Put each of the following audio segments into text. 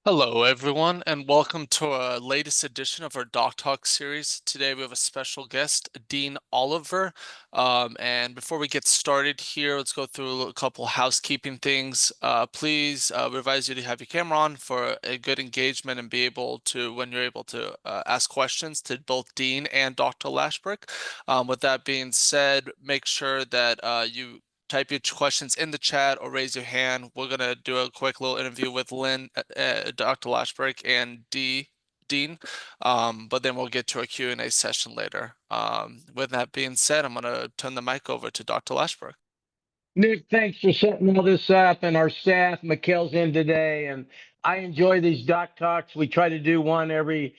Hello, everyone, and welcome to our latest edition of our Doc Talk series. Today, we have a special guest, Dean Oliver. And before we get started here, let's go through a couple housekeeping things. Please, we advise you to have your camera on for a good engagement and be able to, when you're able to ask questions to both Dean and Dr. Lashbrook. With that being said, make sure that you type your questions in the chat or raise your hand. We're gonna do a quick little interview with Lynn, Dr. Lashbrook, and Dean, but then we'll get to a Q&A session later. With that being said, I'm gonna turn the mic over to Dr. Lashbrook. Nick, thanks for setting all this up, and our staff. Mikhail's in today, and I enjoy these doc talks. We try to do one every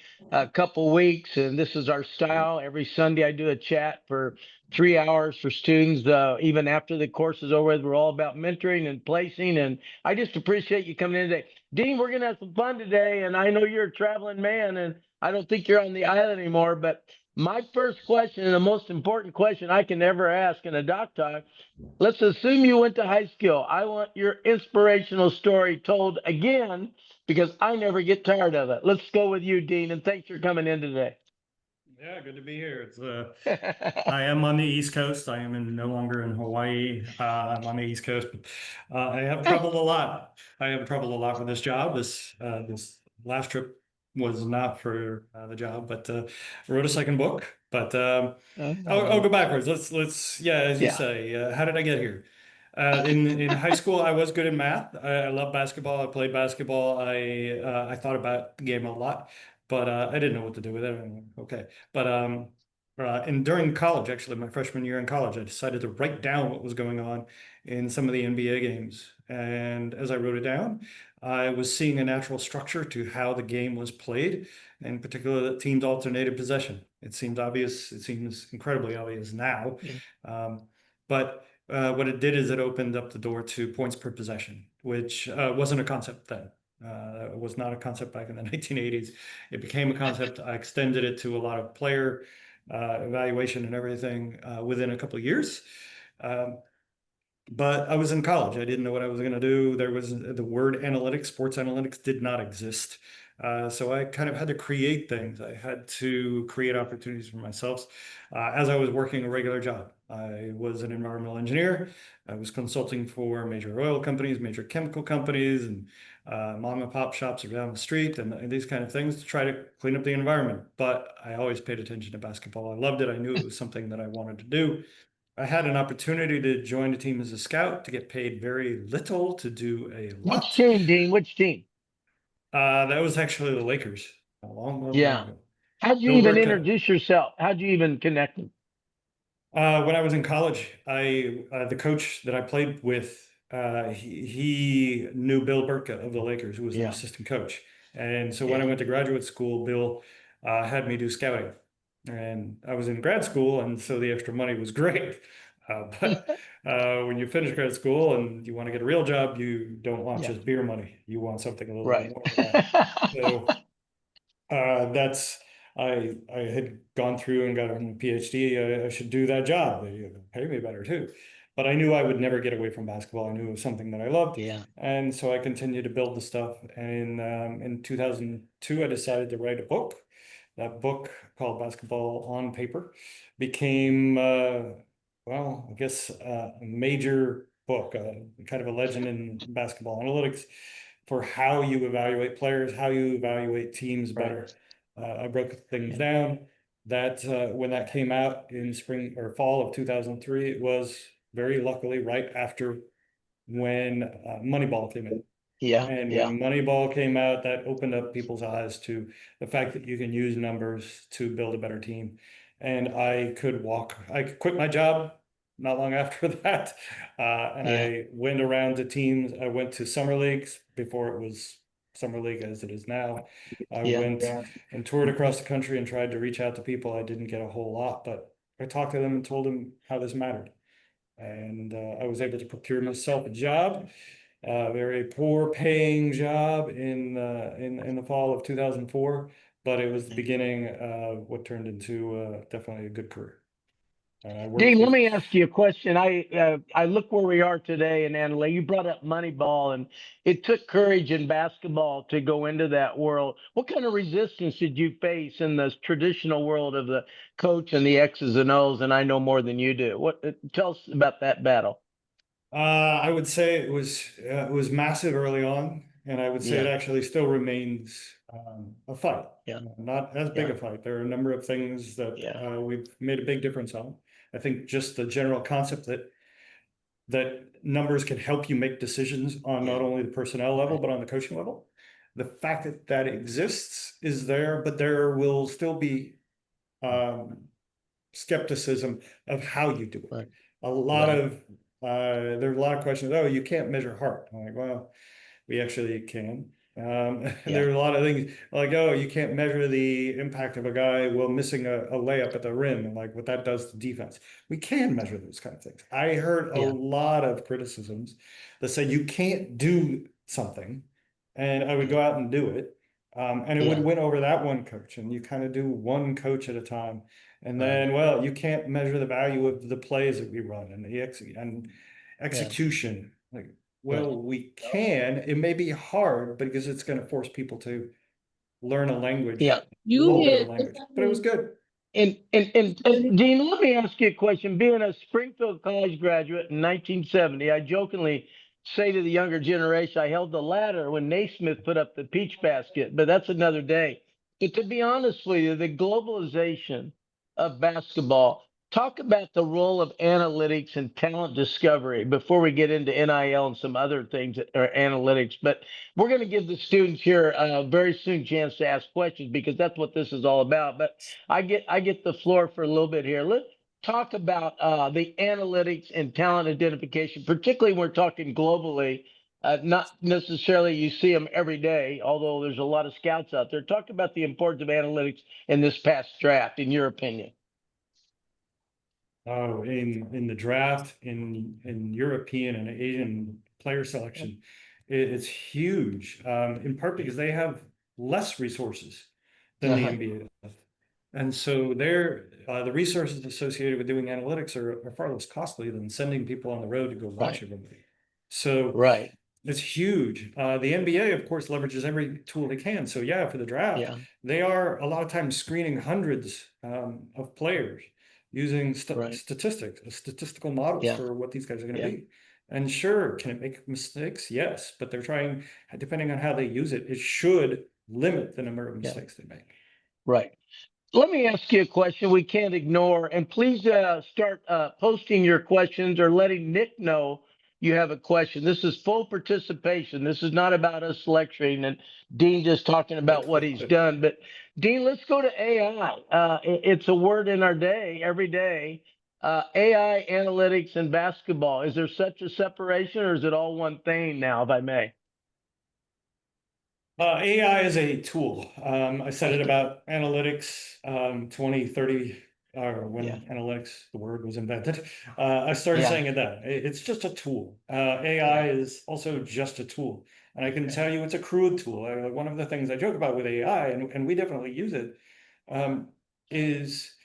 couple weeks, and this is our style. Every Sunday, I do a chat for 3 hours for students. Even after the course is over, we're all about mentoring and placing, and I just appreciate you coming in today. Dean, we're gonna have some fun today, and I know you're a traveling man, and I don't think you're on the island anymore, but my first question, and the most important question I can ever ask in a doc talk. Let's assume you went to high school. I want your inspirational story told again because I never get tired of it. Let's go with you, Dean, and thanks for coming in today. Yeah, good to be here. I am on the East Coast. I am no longer in Hawaii. I'm on the East Coast, but I have traveled a lot. I have traveled a lot for this job. This last trip was not for the job, but I wrote a second book. But I'll go backwards. Yeah, as you say, how did I get here? In high school, I was good in math. I love basketball. I played basketball. I thought about the game a lot, but I didn't know what to do with it. Okay, but and during college, actually, my freshman year in college, I decided to write down what was going on in some of the NBA games. And as I wrote it down, I was seeing a natural structure to how the game was played, in particular, that teams alternated possession. It seems obvious. It seems incredibly obvious now, but what it did is it opened up the door to points per possession, which wasn't a concept then. It was not a concept back in the 1980s. It became a concept. I extended it to a lot of player evaluation and everything within a couple of years. But I was in college. I didn't know what I was going to do. There was the word analytics, sports analytics did not exist. So I kind of had to create things. I had to create opportunities for myself as I was working a regular job. I was an environmental engineer. I was consulting for major oil companies, major chemical companies, and mom and pop shops around the street and these kind of things to try to clean up the environment. But I always paid attention to basketball. I loved it. I knew it was something that I wanted to do. I had an opportunity to join a team as a scout to get paid very little to do a lot. Which team, Dean? Which team? That was actually the Lakers a long time ago. How'd you Bill even Burke, introduce yourself? How'd you even connect them? when I was in college, the coach that I played with, he knew Bill Burke of the Lakers, who was an assistant coach. And so when I went to graduate school, Bill had me do scouting. And I was in grad school, and so the extra money was great. But when you finish grad school and you want to get a real job, you don't want just beer money. You want something a little bit more than that. So that's I had gone through and got a PhD. I should do that job. They pay me better too. But I knew I would never get away from basketball. I knew it was something that I loved. And so I continued to build the stuff. And in 2002, I decided to write a book. That book, called Basketball on Paper, became, well, I guess a major book, kind of a legend in basketball analytics for how you evaluate players, how you evaluate teams better. I broke things down. That when that came out in spring or fall of 2003, it was very luckily right after when Moneyball came in. And when Moneyball came out, that opened up people's eyes to the fact that you can use numbers to build a better team. And I could quit my job not long after that. And I went around to teams. I went to summer leagues before it was summer league as it is now. I went and toured across the country and tried to reach out to people. I didn't get a whole lot, but I talked to them and told them how this mattered. And I was able to procure myself a job, a very poor paying job in the fall of 2004, but it was the beginning of what turned into definitely a good career. And I worked Dean, let with me ask you a question. I look where we are today in analytics. You brought up Moneyball, and it took courage in basketball to go into that world. What kind of resistance did you face in the traditional world of the coach and the X's and O's? And I know more than you do. What tell us about that battle? I would say it was massive early on, and I would say it Yeah, actually still remains a fight. yeah, Not as big yeah, a fight. There are a number of things that yeah, we've made a big difference on. I think just the general concept that numbers can help you make decisions on not yeah. only the personnel level, Right, but on the coaching level. The fact that that exists is there, but there will still be um, skepticism of how you do it. right, A lot right. of there's a lot of questions. Oh, you can't measure heart. I'm like, well, we actually can. Yeah, There are a lot of things like, oh, you can't measure the impact of a guy while missing a layup at the rim and like what that does to defense. We can measure those kind of things. I heard a yeah, lot of criticisms that said you can't do something, and I would yeah, go out and do it. And it would yeah. win over that one coach, and you kind of do one coach at a time. And Right. then, well, you can't measure the value of the plays that we run and and Yeah, execution. Like, right. well, we can. It may be hard because it's going to force people to learn a language, Yeah. a little bit of a language. But it was good. And Dean, let me ask you a question. Being a Springfield College graduate in 1970, I jokingly say to the younger generation, I held the ladder when Naismith put up the peach basket, but that's another day. But to be honest with you, the globalization of basketball, talk about the role of analytics and talent discovery before we get into NIL and some other things that are analytics. But we're going to give the students here a very soon chance to ask questions because that's what this is all about. But I get the floor for a little bit here. Let's talk about the analytics and talent identification, particularly when we're talking globally. Not necessarily you see them every day, although there's a lot of scouts out there. Talk about the importance of analytics in this past draft, in your opinion. Oh, in the draft, in European and Asian player selection, it's huge. In part because they have less resources than the Uh-huh. NBA does. And so the resources associated with doing analytics are far less costly than sending people on the road to go watch Right, everybody. So right, it's huge. The NBA, of course, leverages every tool they can. So yeah, for the draft, yeah, they are a lot of times screening hundreds of players using right, statistics, statistical models yeah, for what these guys are going to yeah, be. And sure, can it make mistakes? Yes, but they're trying, depending on how they use it, it should limit the number of yeah, mistakes they make. right. Let me ask you a question we can't ignore, and please start posting your questions or letting Nick know you have a question. This is full participation. This is not about us lecturing and Dean just talking about what he's done. But Dean, let's go to AI. It's a word in our day, every day. AI, analytics, and basketball. Is there such a separation, or is it all one thing now, if I may? AI is a tool. I said it about analytics 20, 30, or Yeah, when analytics, the word was invented. I started yeah, saying it then. It's just a tool. yeah. AI is also just a tool. And I can Okay. tell you it's a crude tool. One of the things I joke about with AI, and we definitely use it, um, is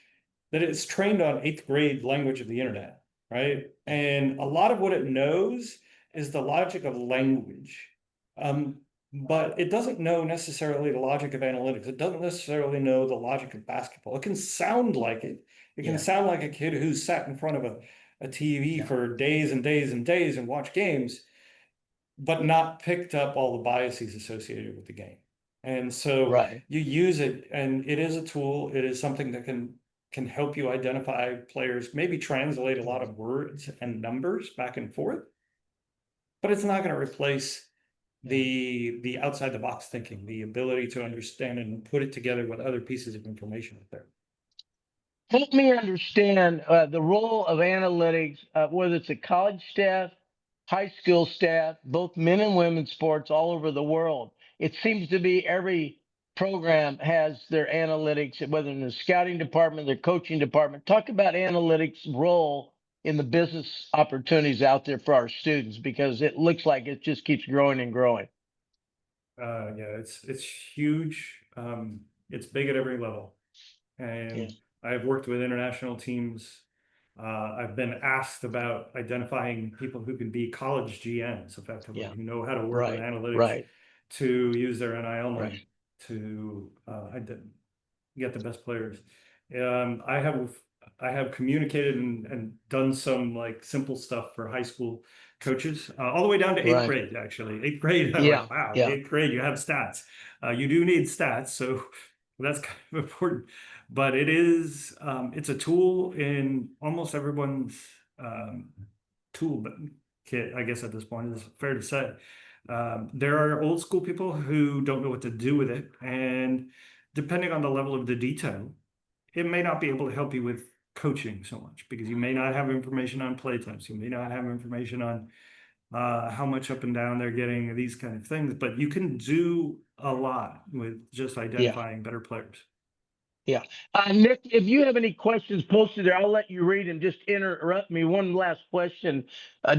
that it's trained on eighth grade language of the internet, right? Yeah, And a lot of what it knows is the logic of language. Um, but it doesn't know necessarily the logic of analytics. It doesn't necessarily know the logic of basketball. It can sound like it. It can yeah, sound like a kid who's sat in front of a TV yeah. for days and days and days and watched games, but not picked up all the biases associated with the game. And so Right. you use it, and it is a tool. It is something that can help you identify players, maybe translate a lot of words and numbers back and forth, but it's not going to replace Yeah. the outside the box thinking, the ability to understand and put it together with other pieces of information out there. Help me understand the role of analytics, whether it's a college staff, high school staff, both men and women sports all over the world. It seems to be every program has their analytics, whether in the scouting department, their coaching department. Talk about analytics' role in the business opportunities out there for our students, because it looks like it just keeps growing and growing. Yeah, it's huge. It's big at every level. Yeah. And I've worked with international teams I've been asked about identifying people who can be college GMs effectively, Yeah. who know how to work with Right. analytics Right. to use their NIL Right. money to get the best players. I have communicated and done some like simple stuff for high school coaches, all the way down to eighth Right. grade. Actually, eighth grade, I'm Yeah. like, wow, Yeah. eighth grade, you have stats. You do need stats, so that's kind of important. But it's a tool in almost everyone's um, tool kit, I guess at this point, is fair to say. There are old school people who don't know what to do with it, and depending on the level of the detail, it may not be able to help you with coaching so much because you may not have information on play types. You may not have information on how much up and down they're getting, these kind of things. But you can do a lot with just Yeah. identifying better players. Yeah. Nick, if you have any questions posted there, I'll let you read and just interrupt me. One last question.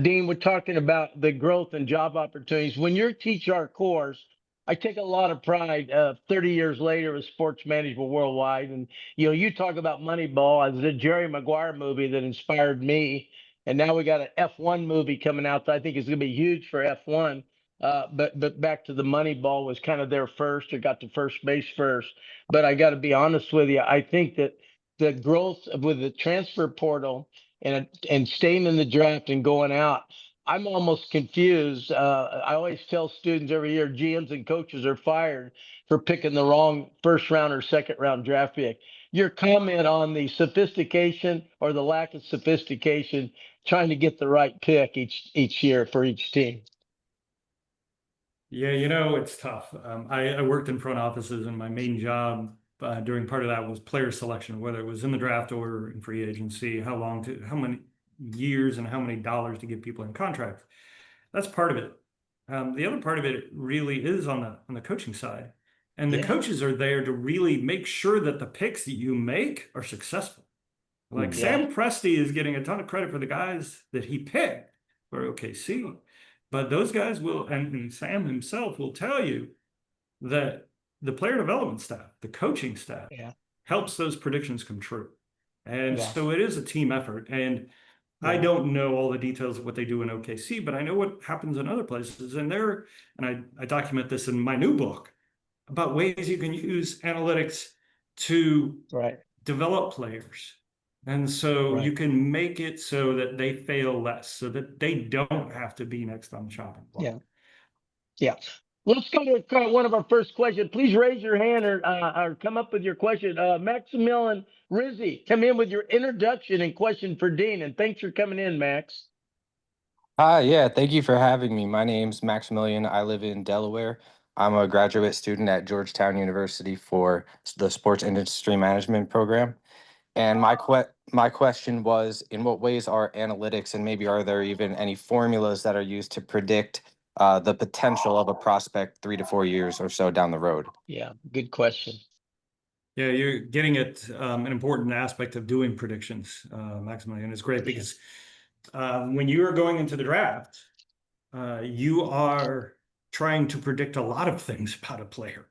Dean, we're talking about the growth and job opportunities. When you teach our course, I take a lot of pride 30 years later with sports management worldwide. And, you talk about Moneyball as a Jerry Maguire movie that inspired me. And now we got an F1 movie coming out that I think is going to be huge for F1. But back to the Moneyball was kind of there first, or got to first base first. But I got to be honest with you. I think that the growth with the transfer portal and staying in the draft and going out, I'm almost confused. I always tell students every year, GMs and coaches are fired for picking the wrong first round or second round draft pick. Your comment on the sophistication or the lack of sophistication, trying to get the right pick each year for each team. Yeah, it's tough. I worked in front offices, and my main job during part of that was player selection, whether it was in the draft or in free agency, how many years and how many dollars to give people in contracts. That's part of it. The other part of it really is on the coaching side, and the Yeah. coaches are there to really make sure that the picks that you make are successful. Like Yeah. Sam Presti is getting a ton of credit for the guys that he picked for OKC, but those guys will, and Sam himself will tell you that the player development staff, the coaching staff, Yeah. helps those predictions come true. And Yeah. so it is a team effort. And I Yeah. don't know all the details of what they do in OKC, but I know what happens in other places. And I document this in my new book about ways you can use analytics to Right. develop players. And so you Right. can make it so that they fail less, so that they don't have to be next on the chopping block. Yeah. Yeah. Let's go to one of our first questions. Please raise your hand or come up with your question. Maximilian Rizzi, come in with your introduction and question for Dean. And thanks for coming in, Max. Hi, yeah, thank you for having me. My name's Maximilian. I live in Delaware. I'm a graduate student at Georgetown University for the Sports Industry Management program. And my question was, in what ways are analytics, and maybe are there even any formulas that are used to predict the potential of a prospect 3 to 4 years or so down the road? Yeah, good question. Yeah, you're getting at an important aspect of doing predictions, Maximilian. It's great because when you are going into the draft, you are trying to predict a lot of things about a player.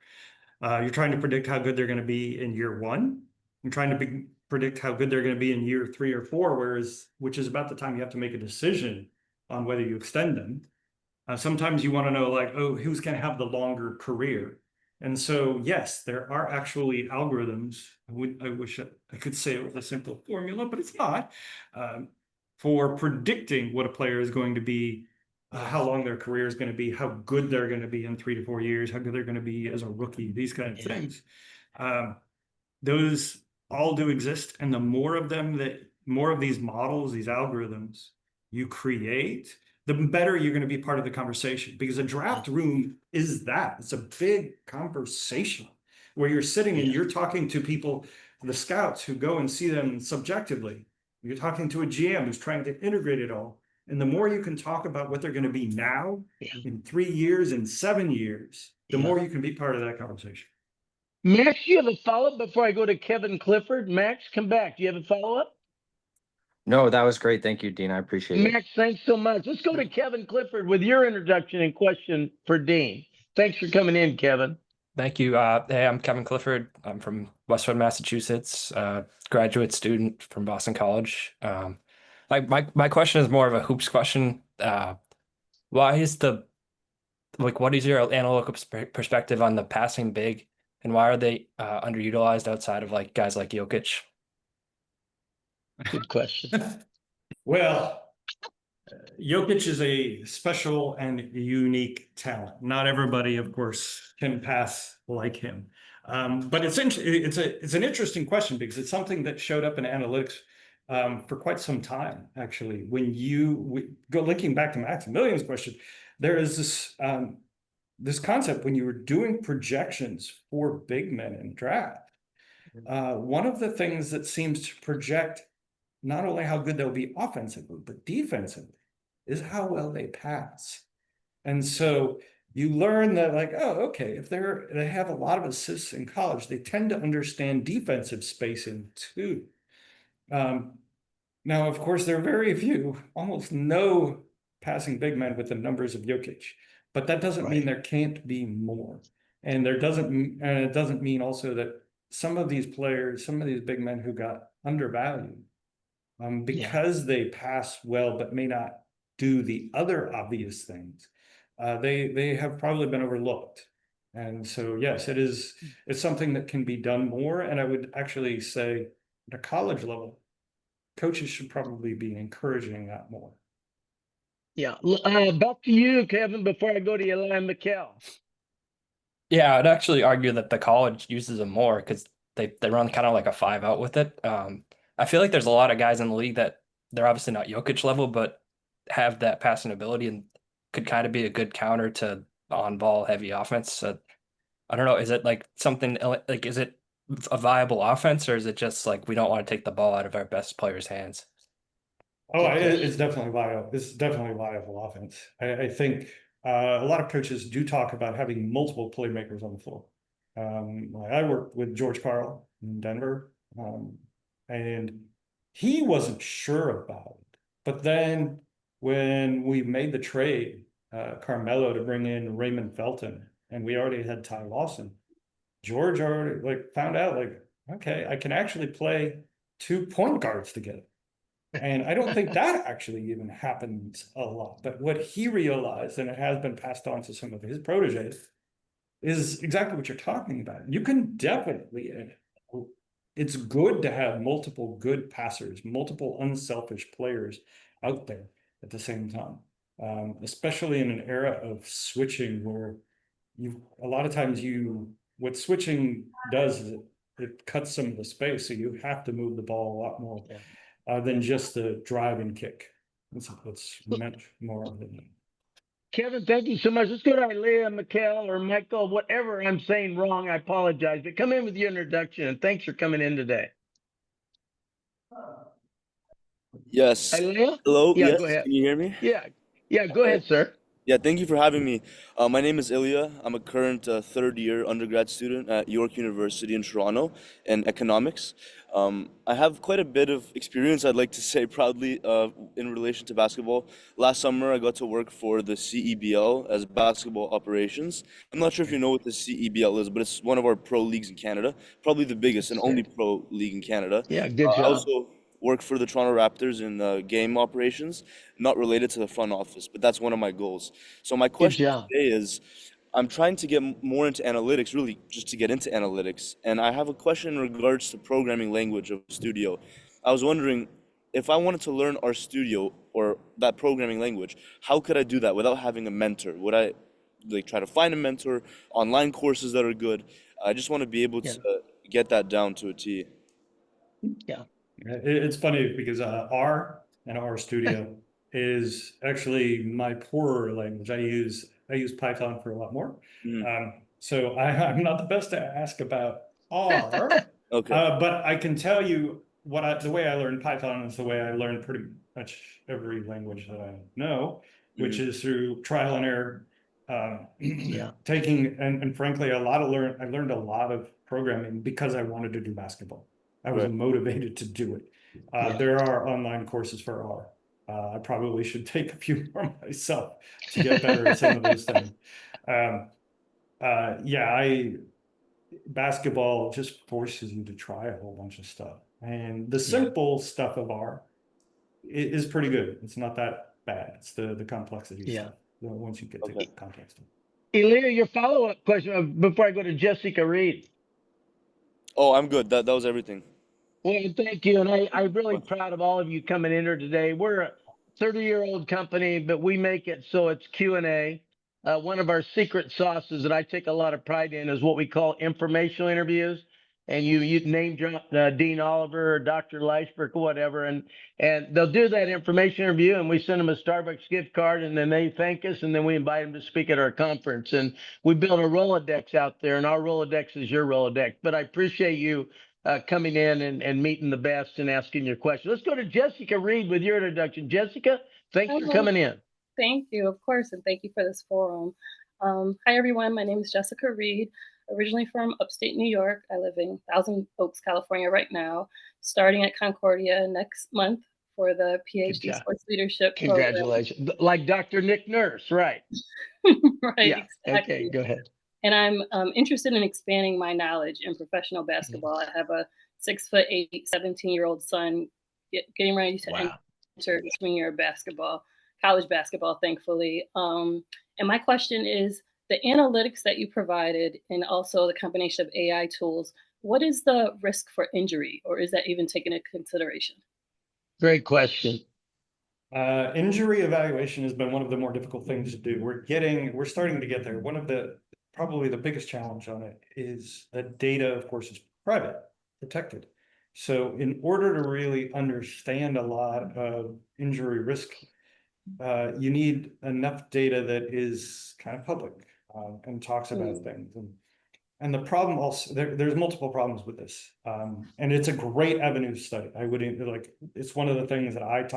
You're trying to predict how good they're going to be in year one. You're trying to predict how good they're going to be in year 3 or 4, which is about the time you have to make a decision on whether you extend them. Sometimes you want to know, like, oh, who's going to have the longer career? And so, yes, there are actually algorithms. I wish I could say it with a simple formula, but it's not, for predicting what a player is going to be, how long their career is going to be, how good they're going to be in 3 to 4 years, how good they're going to be as a rookie, these kind of things. Those all do exist. And the more of these models, these algorithms you create, the better you're going to be part of the conversation, because a draft room is that. It's a big conversation where you're sitting and you're talking to people, the scouts who go and see them subjectively. You're talking to a GM who's trying to integrate it all. And the more you can talk about what they're going to be now, in 3 years, in 7 years, the more you can be part of that conversation. Max, you have a follow-up before I go to Kevin Clifford? Max, come back. Do you have a follow-up? No, that was great. Thank you, Dean. I appreciate it. Max, thanks so much. Let's go to Kevin Clifford with your introduction and question for Dean. Thanks for coming in, Kevin. Thank you. Hey, I'm Kevin Clifford. I'm from Westwood, Massachusetts, graduate student from Boston College. My question is more of a hoops question. Why is what is your analytical perspective on the passing big, and why are they underutilized outside of like guys like Jokic? Good question. Well, Jokic is a special and unique talent. Not everybody, of course, can pass like him. But it's an interesting question because it's something that showed up in analytics for quite some time, actually. When you go linking back to Maximilian's question, there is this concept when you were doing projections for big men in draft. One of the things that seems to project not only how good they'll be offensively, but defensively is how well they pass. And so you learn that like, oh, okay, if they have a lot of assists in college, they tend to understand defensive spacing too. Now, of course, there are very few, almost no passing big men with the numbers of Jokic, but that doesn't mean there can't be more. And it doesn't mean also that some of these players, some of these big men who got undervalued, because they pass well but may not do the other obvious things, they have probably been overlooked. And so yes, it's something that can be done more. And I would actually say at a college level, coaches should probably be encouraging that more. Yeah. Back to you, Kevin, before I go to Eli and Mikkel. Yeah, I'd actually argue that the college uses them more because they run kind of like a 5-out with it. I feel like there's a lot of guys in the league that they're obviously not Jokic level, but have that passing ability and could kind of be a good counter to on-ball heavy offense. So I don't know, is it like something like is it a viable offense, or is it just like we don't want to take the ball out of our best players' hands? Oh, it's definitely viable. It's definitely viable offense. I think a lot of coaches do talk about having multiple playmakers on the floor. I worked with George Karl in Denver, and he wasn't sure about it. But then when we made the trade, Carmelo to bring in Raymond Felton, and we already had Ty Lawson, George already like found out like, okay, I can actually play 2 point guards together. And I don't think that actually even happens a lot. But what he realized, and it has been passed on to some of his proteges, is exactly what you're talking about. You can definitely, it's good to have multiple good passers, multiple unselfish players out there at the same time, especially in an era of switching where a lot of times what switching does is it cuts some of the space. So you have to move the ball a lot more than just the drive and kick. That's much more than that. Kevin, thank you so much. Let's go to Ilea, Mikkel, or Michael. Whatever I'm saying wrong, I apologize. But come in with your introduction, and thanks for coming in today. Yes. Ilea? Hello. Yeah, Yes. go ahead. Can you hear me? Yeah, go ahead, sir. Yeah. Thank you for having me. My name is Ilya. I'm a current third-year undergrad student at York University in Toronto in economics. I have quite a bit of experience, I'd like to say proudly, in relation to basketball. Last summer, I got to work for the CEBL as basketball operations. I'm not sure if you know what the CEBL is, but it's one of our pro leagues in Canada, probably the biggest and only pro league in Canada. Yeah, good I job. also work for the Toronto Raptors in game operations, not related to the front office, but that's one of my goals. So my Good question job. today is, I'm trying to get more into analytics, really just to get into analytics. And I have a question in regards to programming language of Studio. I was wondering if I wanted to learn our Studio or that programming language, how could I do that without having a mentor? Would I like try to find a mentor, online courses that are good? I just want to be able Yeah. to get that down to a T. Yeah. It's funny because R and R Studio is actually my poorer language. I use Python for a lot more. Mhm. So I'm not the best to ask about R, Okay. but I can tell you the way I learned Python is the way I learned pretty much every language that I know, which Mhm. is through trial and error. Yeah. Taking and frankly, I learned a lot of programming because I wanted to do basketball. I was Right. motivated to do it. Yeah. There are online courses for R. I probably should take a few more myself to get better at some of those things. Yeah, basketball just forces you to try a whole bunch of stuff. And the Yeah. simple stuff of R is pretty good. It's not that bad. It's the complexity Yeah. stuff once you get to Okay. context. Elia, your follow-up question before I go to Jessica Reed. Oh, I'm good. That was everything. Well, thank you. And I'm really proud of all of you coming in here today. We're a 30-year-old company, but we make it so it's Q&A. One of our secret sauces that I take a lot of pride in is what we call informational interviews. And you name drop Dean Oliver or Dr. Leisberg or whatever, and they'll do that information interview, and we send them a Starbucks gift card, and then they thank us, and then we invite them to speak at our conference. And we build a Rolodex out there, and our Rolodex is your Rolodex. But I appreciate you coming in and meeting the best and asking your question. Let's go to Jessica Reed with your introduction. Jessica, thanks for coming in. Thank you, of course, and thank you for this forum. Hi, everyone. My name is Jessica Reed, originally from upstate New York. I live in Thousand Oaks, California right now, starting at Concordia next month for the PhD Sports Leadership Program. Congratulations. Like Dr. Nick Nurse, right? Right, Yeah. exactly. Okay, go ahead. And I'm interested in expanding my knowledge in professional basketball. I have a 6'8", 17-year-old son getting ready to enter junior basketball, college basketball, thankfully. And my question is, the analytics that you provided and also the combination of AI tools, what is the risk for injury, or is that even taken into consideration? Great question. Injury evaluation has been one of the more difficult things to do. We're starting to get there. One of probably the biggest challenge on it is that data, of course, is private, protected. So in order to really understand a lot of injury risk, you need enough data that is kind of public and talks about things. And the problem also, there's multiple problems with this. And it's a great avenue to study. It's one of the things that I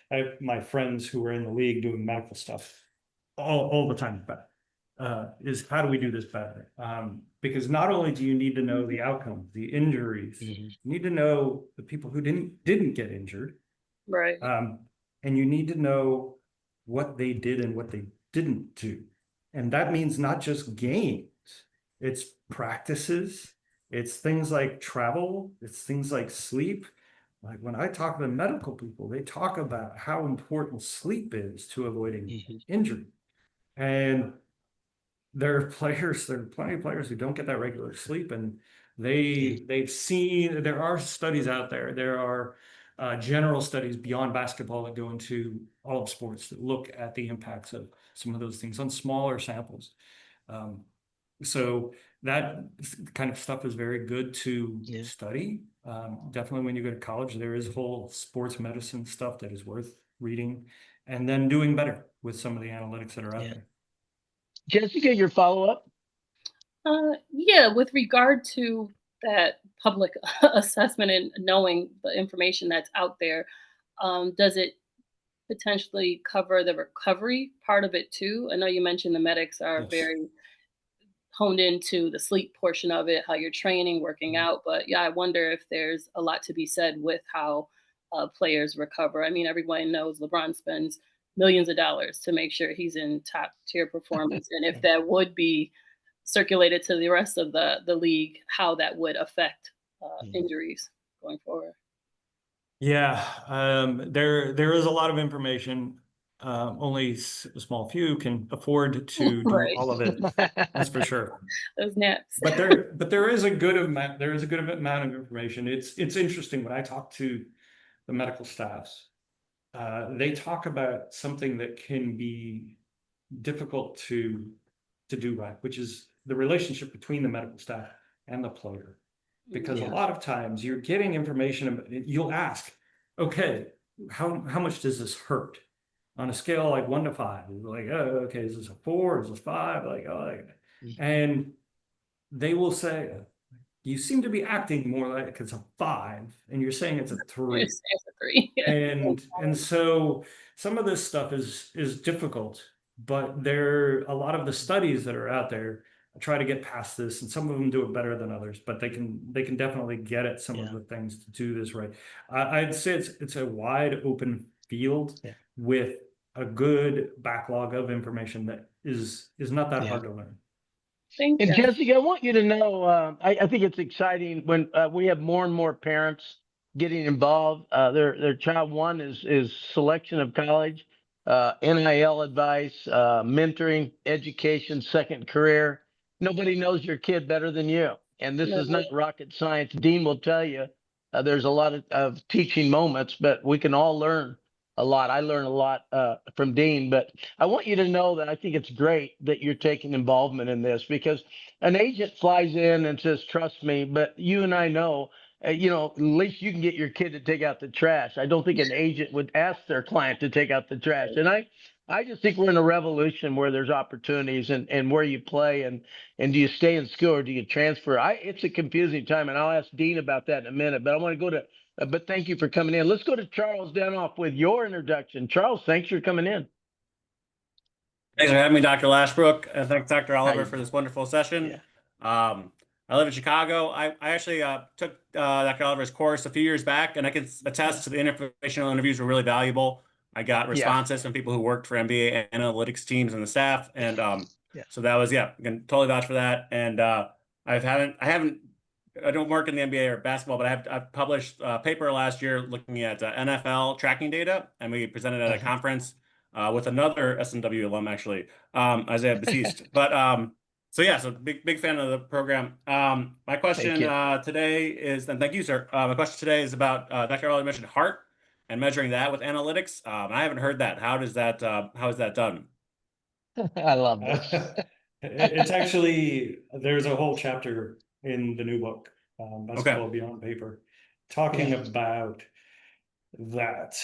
have my friends who are in the league doing medical stuff all the time about is how do we do this better? Because not only do you need to know the outcomes, the injuries, you need to know the people who didn't get injured. Right. And you need to know what they did and what they didn't do. And that means not just games, it's practices, it's things like travel, it's things like sleep. Like when I talk to the medical people, they talk about how important sleep is to avoiding injury. And there are plenty of players who don't get that regular sleep, and they've seen, there are studies out there. There are general studies beyond basketball that go into all of sports that look at the impacts of some of those things on smaller samples. So that kind of stuff is very good to study. Definitely when you go to college, there is whole sports medicine stuff that is worth reading and then doing better with some of the analytics that are out there. Jessica, your follow-up? Yeah, with regard to that public assessment and knowing the information that's out there, does it potentially cover the recovery part of it too? I know you mentioned the medics are very honed into the sleep portion of it, how you're training, working out, but yeah, I wonder if there's a lot to be said with how players recover. I mean, everyone knows LeBron spends millions of dollars to make sure he's in top tier performance, and if that would be circulated to the rest of the league, how that would affect injuries going forward. Yeah, there is a lot of information. Only a small few can afford to do all of it. That's for sure. Those naps. But there is a good amount. There is a good amount of information. It's interesting when I talk to the medical staffs. They talk about something that can be difficult to do right, which is the relationship between the medical staff and the player. Because a lot of times you're getting information, you'll ask, okay, how much does this hurt? On a scale like 1 to 5, like, oh, okay, is this a 4? Is this 5? Like, oh, and they will say, you seem to be acting more like it's a 5, and you're saying it's a 3. It's a 3. And so some of this stuff is difficult, but a lot of the studies that are out there try to get past this, and some of them do it better than others, but they can definitely get at some of the things to do this right. I'd say it's a wide open field with a good backlog of information that is not that hard to learn. Thank And you. Jessica, I want you to know, I think it's exciting when we have more and more parents getting involved. Their child one is selection of college, NIL advice, mentoring, education, second career. Nobody knows your kid better than you, and this is not No, rocket science. Dean will tell you there's a lot of teaching moments, but we can all learn a lot. I learn a lot from Dean, but I want you to know that I think it's great that you're taking involvement in this because an agent flies in and says, "Trust me," but you and I know, at least you can get your kid to take out the trash. I don't think an agent would ask their client to take out the trash. And I just think we're in a revolution where there's opportunities and where you play and do you stay in school or do you transfer? It's a confusing time, and I'll ask Dean about that in a minute. But I want to go to. But thank you for coming in. Let's go to Charles Danoff with your introduction. Charles, thanks for coming in. Thanks for having me, Dr. Lashbrook. Thanks, Dr. How Oliver, you for doing? this wonderful session. Yeah. I live in Chicago. I actually took Dr. Oliver's course a few years back, and I can attest to the informational interviews were really valuable. I got Yeah. responses from people who worked for MBA analytics teams and the staff, and Yeah. so that was, yeah, I can totally vouch for that. And I don't work in the NBA or basketball, but I've published a paper last year looking at NFL tracking data, and we presented at a conference with another SMW alum, actually, Isaiah Batiste. But so yeah, so big fan of the program. My question today is, and thank you, sir. My question today is about Dr. Oliver mentioned heart and measuring that with analytics. I haven't heard that. How is that done? I love this. It's actually, there's a whole chapter in the new book, that's Okay. called Beyond Paper, talking about that.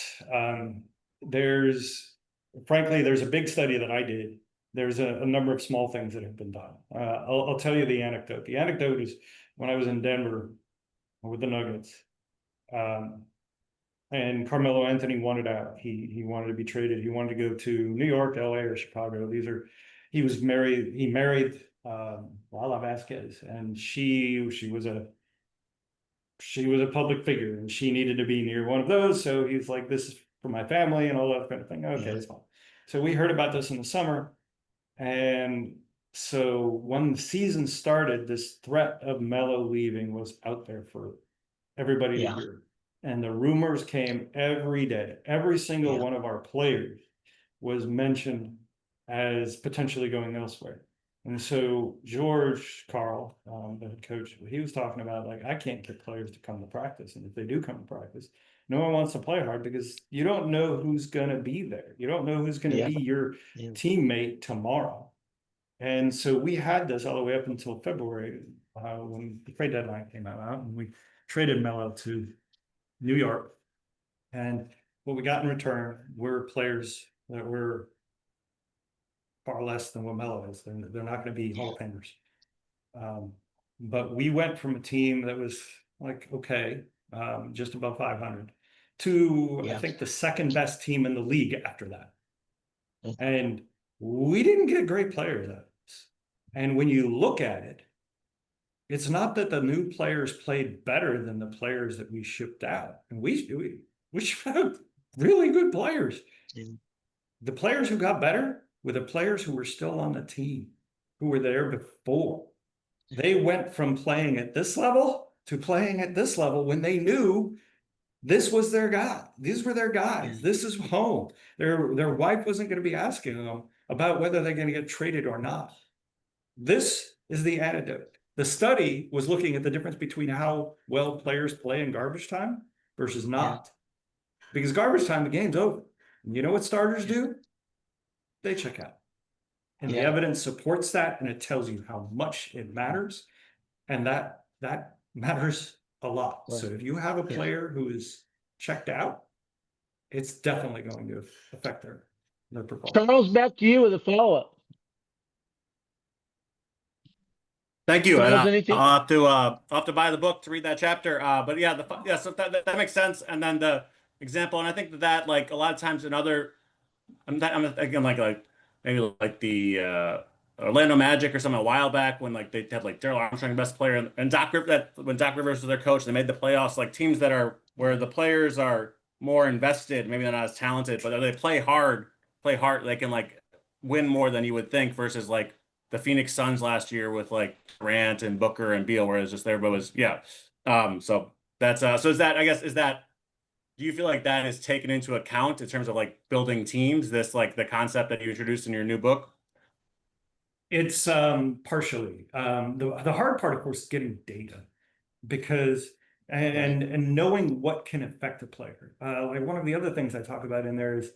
Frankly, there's a big study that I did. There's a number of small things that have been done. I'll tell you the anecdote. The anecdote is when I was in Denver with the Nuggets, and Carmelo Anthony wanted out. He wanted to be traded. He wanted to go to New York, LA, or Chicago. He married Lala Vasquez, and she was a public figure, and she needed to be near one of those. So he's like, "This is for my family," and all that kind of thing. Okay, it's fine. So we heard about this in the summer, and so when the season started, this threat of Melo leaving was out there for everybody to hear. And the rumors came every day. Every single one of our players was mentioned as potentially going elsewhere. And so George Karl, the head coach, he was talking about, like, I can't get players to come to practice. And if they do come to practice, no one wants to play hard because you don't know who's going to be there. You don't know who's going to be your teammate tomorrow. And so we had this all the way up until February when the trade deadline came out, and we traded Melo to New York. And what we got in return were players that were far less than what Melo is. They're not going to be Hall of Famers. But we went from a team that was like, okay, just above 500 to, I think, the second best team in the league after that. And we didn't get great players out of this. And when you look at it, it's not that the new players played better than the players that we shipped out. And we shipped out really good players. The players who got better were the players who were still on the team, who were there before. They went from playing at this level to playing at this level when they knew this was their guy. These were their guys. This is home. Their wife wasn't going to be asking them about whether they're going to get traded or not. This is the antidote. The study was looking at the difference between how well players play in garbage time versus not. Because garbage time, the game's over. And you know what starters do? They check out. And the evidence supports that, and it tells you how much it matters. And that matters a lot. Right. So if you have a player who is checked out, it's definitely going to affect their performance. Charles, back to you with a follow-up. Thank you. Charles, And anything? I'll have to buy the book to read that chapter. But yeah, so that makes sense. And then the example, and I think that like a lot of times in other, I'm thinking like maybe like the Orlando Magic or something a while back when like they had like Daryl Armstrong, the best player, and when Doc Rivers was their coach, they made the playoffs. Like teams that are where the players are more invested, maybe they're not as talented, but they play hard, they can like win more than you would think versus like the Phoenix Suns last year with like Durant and Booker and Beal, where it was just everybody was, yeah. So that's so is that, I guess, is that, do you feel like that is taken into account in terms of like building teams, this like the concept that you introduced in your new book? It's partially. The hard part, of course, is getting data, because and knowing what can affect a player. Like one of the other things I talk about in there is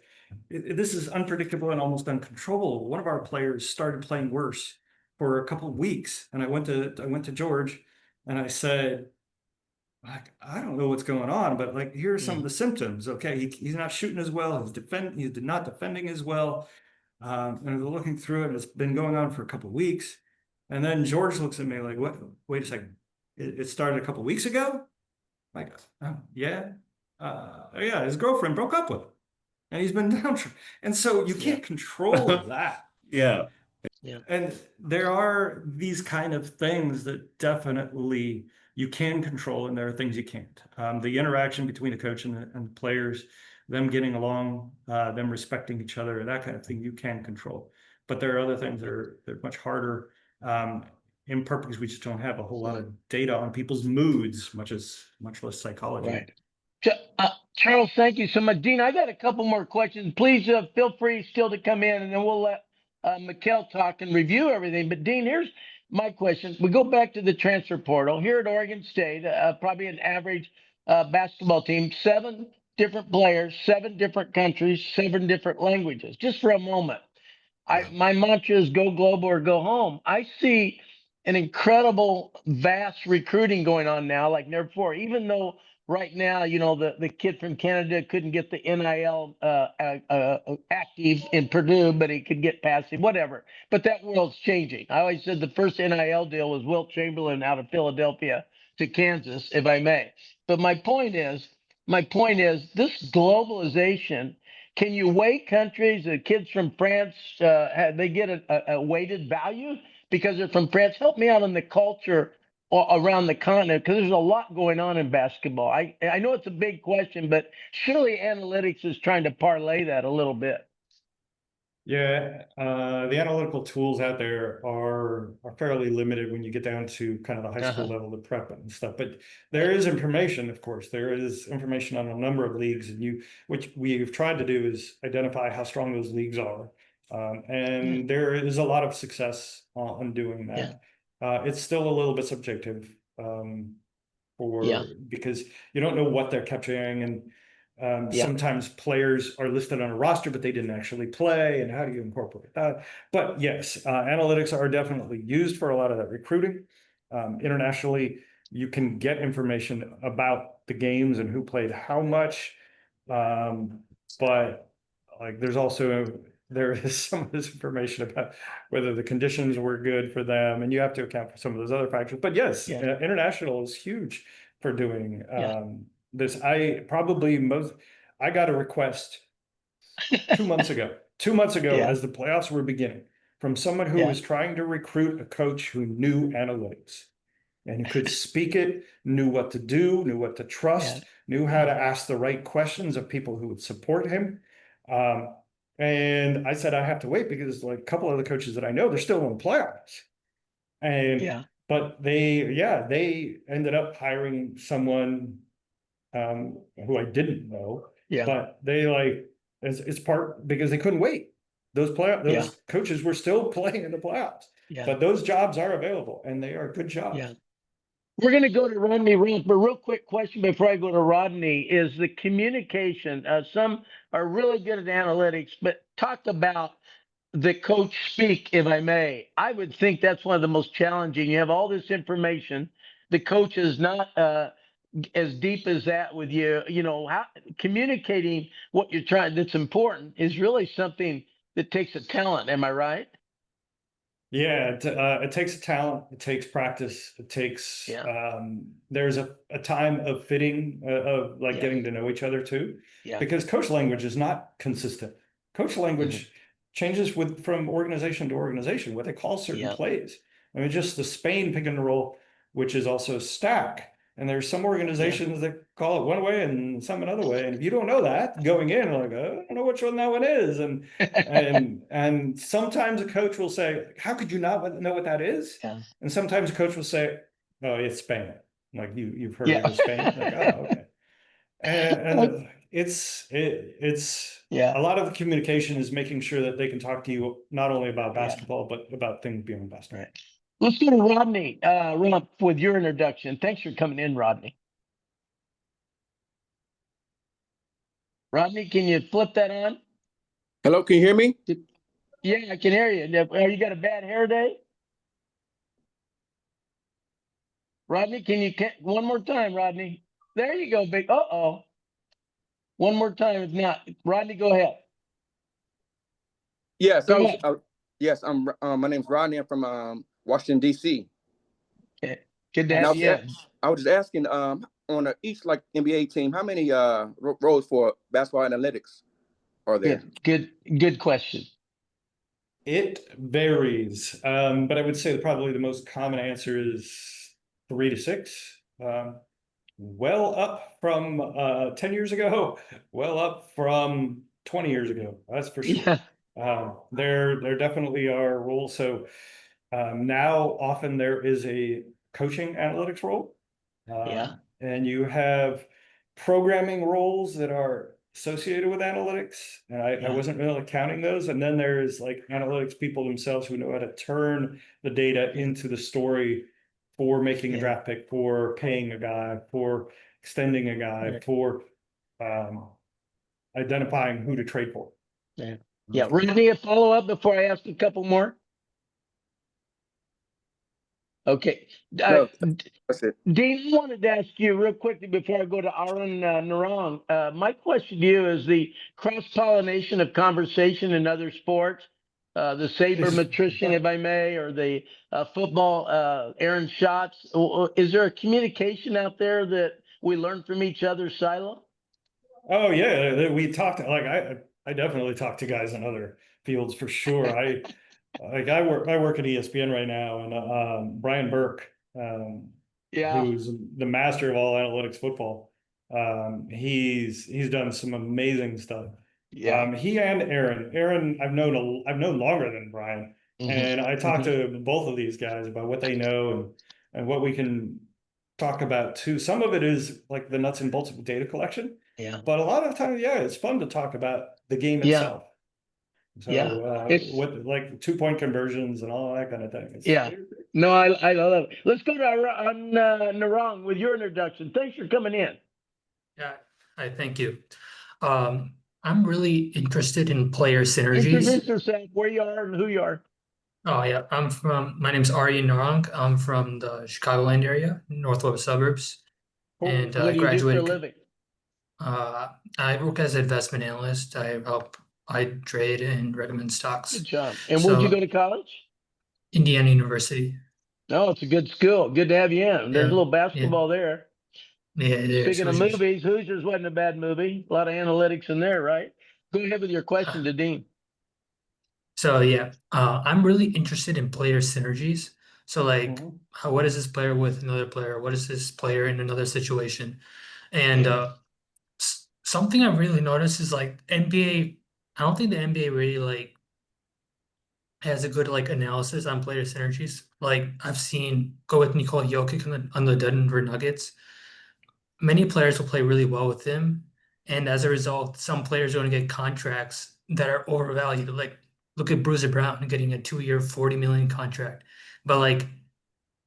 this is unpredictable and almost uncontrollable. One of our players started playing worse for a couple of weeks, and I went to George, and I said, like, I don't know what's going on, but like, here are some of the symptoms. Okay, he's not shooting as well. He's not defending as well. And we're looking through it, and it's been going on for a couple of weeks. And then George looks at me like, "What? Wait a second. It started a couple of weeks ago?" Like, oh, yeah. Yeah, his girlfriend broke up with him, and he's been down. And so you can't control that. Yeah. Yeah. And there are these kind of things that definitely you can control, and there are things you can't. The interaction between the coach and the players, them getting along, them respecting each other, that kind of thing, you can control. But there are other things that are much harder. In part because we just don't have a whole lot of data on people's moods, much less psychology. Right. Charles, thank you so much. Dean, I got a couple more questions. Please feel free still to come in, and then we'll let Mikkel talk and review everything. But Dean, here's my question. We go back to the transfer portal here at Oregon State, probably an average basketball team, 7 different players, 7 different countries, 7 different languages. Just for a moment, my mantra is go global or go home. I see an incredible, vast recruiting going on now, like never before. Even though right now, you know, the kid from Canada couldn't get the NIL active in Purdue, but he could get passive, whatever. But that world's changing. I always said the first NIL deal was Wilt Chamberlain out of Philadelphia to Kansas, if I may. But my point is this globalization. Can you weight countries? The kids from France, they get a weighted value because they're from France. Help me out on the culture around the continent, because there's a lot going on in basketball. I know it's a big question, but surely analytics is trying to parlay that a little bit. Yeah, the analytical tools out there are fairly limited when you get down to kind of the high school level, the prep and stuff. But there is information, of course. There is information on a number of leagues, and which we've tried to do is identify how strong those leagues are. And there is a lot of success on doing that. It's still a little bit subjective because you don't know what they're capturing, and sometimes players are listed on a roster, but they didn't actually play. And how do you incorporate that? But yes, analytics are definitely used for a lot of that recruiting. Internationally, you can get information about the games and who played how much. But like, there is some of this information about whether the conditions were good for them, and you have to account for some of those other factors. But yes, international is huge for doing this. I got a request 2 months ago. 2 months ago, as the playoffs were beginning, from someone who was trying to recruit a coach who knew analytics and who could speak it, knew what to do, knew what to trust, knew how to ask the right questions of people who would support him. And I said, I have to wait because like a couple of the coaches that I know, they're still in the playoffs. And but they ended up hiring someone who I didn't know. But they it's part because they couldn't wait. Those coaches were still playing in the playoffs. But those jobs are available, and they are good jobs. We're going to go to Rodney Rance, but real quick question before I go to Rodney is the communication. Some are really good at analytics, but talk about the coach speak, if I may. I would think that's one of the most challenging. You have all this information. The coach is not as deep as that with you. You know, how communicating what you're trying, that's important, is really something that takes a talent. Am I right? Yeah, it takes a talent, it takes practice, it takes there's a time of fitting, of like getting to know each other too. Because coach language is not consistent. Coach language changes from organization to organization, what they call certain plays. I mean, just the Spain pick and roll, which is also stack. And there's some organizations that call it one way and some another way. And if you don't know that going in, like, I don't know which one that one is. And sometimes a coach will say, how could you not know what that is? Yeah. And sometimes a coach will say, oh, it's Spain. Like you've heard Yeah. of Spain. Like, oh, okay. And it's Yeah. a lot of the communication is making sure that they can talk to you not only about Yeah. basketball, but about things beyond basketball. Right. Let's go to Rodney, Rump, with your introduction. Thanks for coming in, Rodney. Rodney, can you flip that on? Hello, can you hear me? Yeah, I can hear you. You got a bad hair day? Rodney, can you one more time, Rodney? There you go, big. Uh-oh. One more time. It's not. Rodney, go ahead. Yes, Go ahead. yes, my name's Rodney. I'm from Washington, D.C. Okay. Good to And have you. I was just asking, on each like NBA team, how many roles for basketball analytics are there? Good question. It varies, but I would say probably the most common answer is 3 to 6. Well up from 10 years ago, well up from 20 years ago. That's for sure. Yeah. There definitely are roles. So now often there is a coaching analytics role. Yeah. And you have programming roles that are associated with analytics. And I wasn't really counting those. And then there's like analytics people themselves who know how to turn the data into the story for making a draft pick, for paying a guy, for extending a guy, for identifying who to trade for. Yeah. Yeah. Rodney, a follow up before I ask a couple more. Okay. No, that's it. Dean, I wanted to ask you real quickly before I go to Aaron Narang. My question to you is the cross-pollination of conversation in other sports, the sabermetrician, if I may, or the football, Aaron shots. Is there a communication out there that we learn from each other, Silo? Oh yeah, we talked, like I definitely talk to guys in other fields for sure. I work at ESPN right now, and Brian Burke, who's the master of all analytics football, he's done some amazing stuff. Yeah. He and Aaron I've known longer than Brian, and I talk to both of these guys about what they know and what we can talk about too. Some of it is like the nuts and bolts of data collection. Yeah. But a lot of times, it's fun to talk about the game Yeah. itself. So what like 2-point conversions and all that kind of thing. No, I love it. Let's go to Narang with your introduction. Thanks for coming in. Yeah, I thank you. I'm really interested in player synergies. Introduce yourself, where you are and who you are. Oh yeah, my name's Arya Narang. I'm from the Chicagoland area, northwest suburbs. And what do you do for a living? I work as an investment analyst. I trade and recommend stocks. Good job. And where'd you go to college? Indiana University. Oh, it's a good school. Good to have you in. There's a little basketball there. Yeah, it is. Speaking of movies, Hoosiers wasn't a bad movie. A lot of analytics in there, right? Go ahead with your question to Dean. So yeah, I'm really interested in player synergies. So like, what is this player with another player? What is this player in another situation? And something I really noticed is like NBA. I don't think the NBA really like has a good like analysis on player synergies. Like I've seen go with Nikola Jokic on the Denver Nuggets. Many players will play really well with him, and as a result, some players are going to get contracts that are overvalued. Like look at Bruiser Brown getting a 2-year, $40 million contract. But like,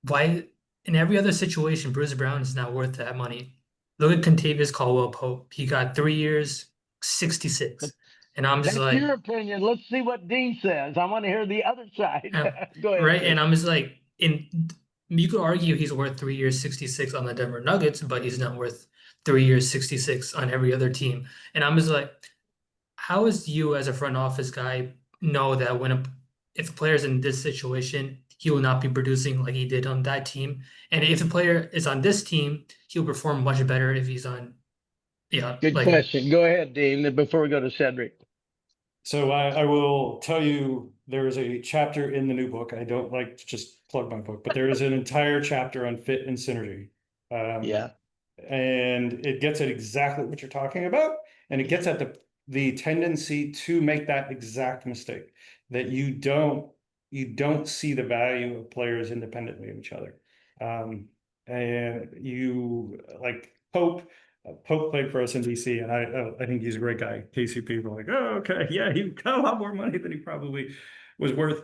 why in every other situation, Bruiser Brown is not worth that money. Look at Contavious Caldwell-Pope. He got 3 years, 66. And I'm just That's like, your opinion. Let's see what Dean says. I want to hear the other side. Go ahead. right? And I'm just like, you could argue he's worth 3 years, 66 on the Denver Nuggets, but he's not worth 3 years, 66 on every other team. And I'm just like, how is you as a front office guy know that if a player's in this situation, he will not be producing like he did on that team? And if a player is on this team, he'll perform much better if he's on. Yeah. Good question. Go ahead, Dean, before we go to Cedric. So I will tell you, there is a chapter in the new book. I don't like to just plug my book, but there is an entire chapter on fit and synergy. Yeah. And it gets at exactly what you're talking about, and it gets at the tendency to make that exact mistake, that you don't see the value of players independently of each other. And you like Pope. Pope played for us in DC, and I think he's a great guy. KCP were like, oh, okay, yeah, he got a lot more money than he probably was worth.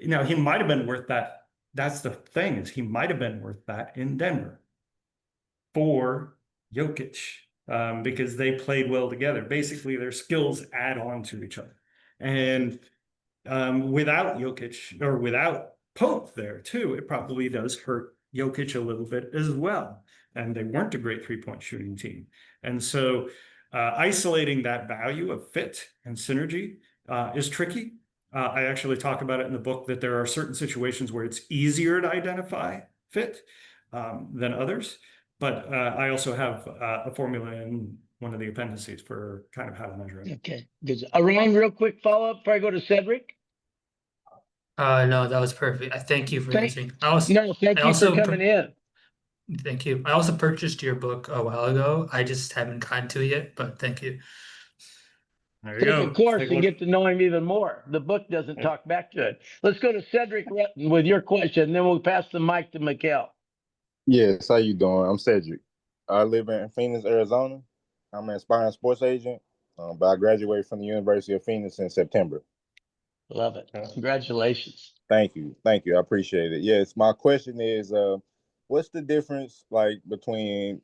Now, he might have been worth that. That's the thing, is he might have been worth that in Denver for Jokic, because they played well together. Basically, their skills add on to each other. And without Jokic, or without Pope there too, it probably does hurt Jokic a little bit as well. And they weren't a great three-point shooting team. And so isolating that value of fit and synergy is tricky. I actually talk about it in the book, that there are certain situations where it's easier to identify fit than others. But I also have a formula in one of the appendices for kind of how to measure it. Okay, good. Ryan, real quick follow-up before I go to Cedric. No, that was perfect. I thank you for answering. Thank I you for also coming in. Thank you. I also purchased your book a while ago. I just haven't gotten to it yet, but thank you. There you Take a go. course Take a and look. get to know him even more. The book doesn't talk back to it. Let's go to Cedric Rutten with your question, then we'll pass the mic to Mikhail. Yes, how you doing? I'm Cedric. I live in Phoenix, Arizona. I'm an aspiring sports agent, but I graduated from the University of Phoenix in September. Love it. Congratulations. Thank you. Thank you. I appreciate it. Yes, my question is, what's the difference like between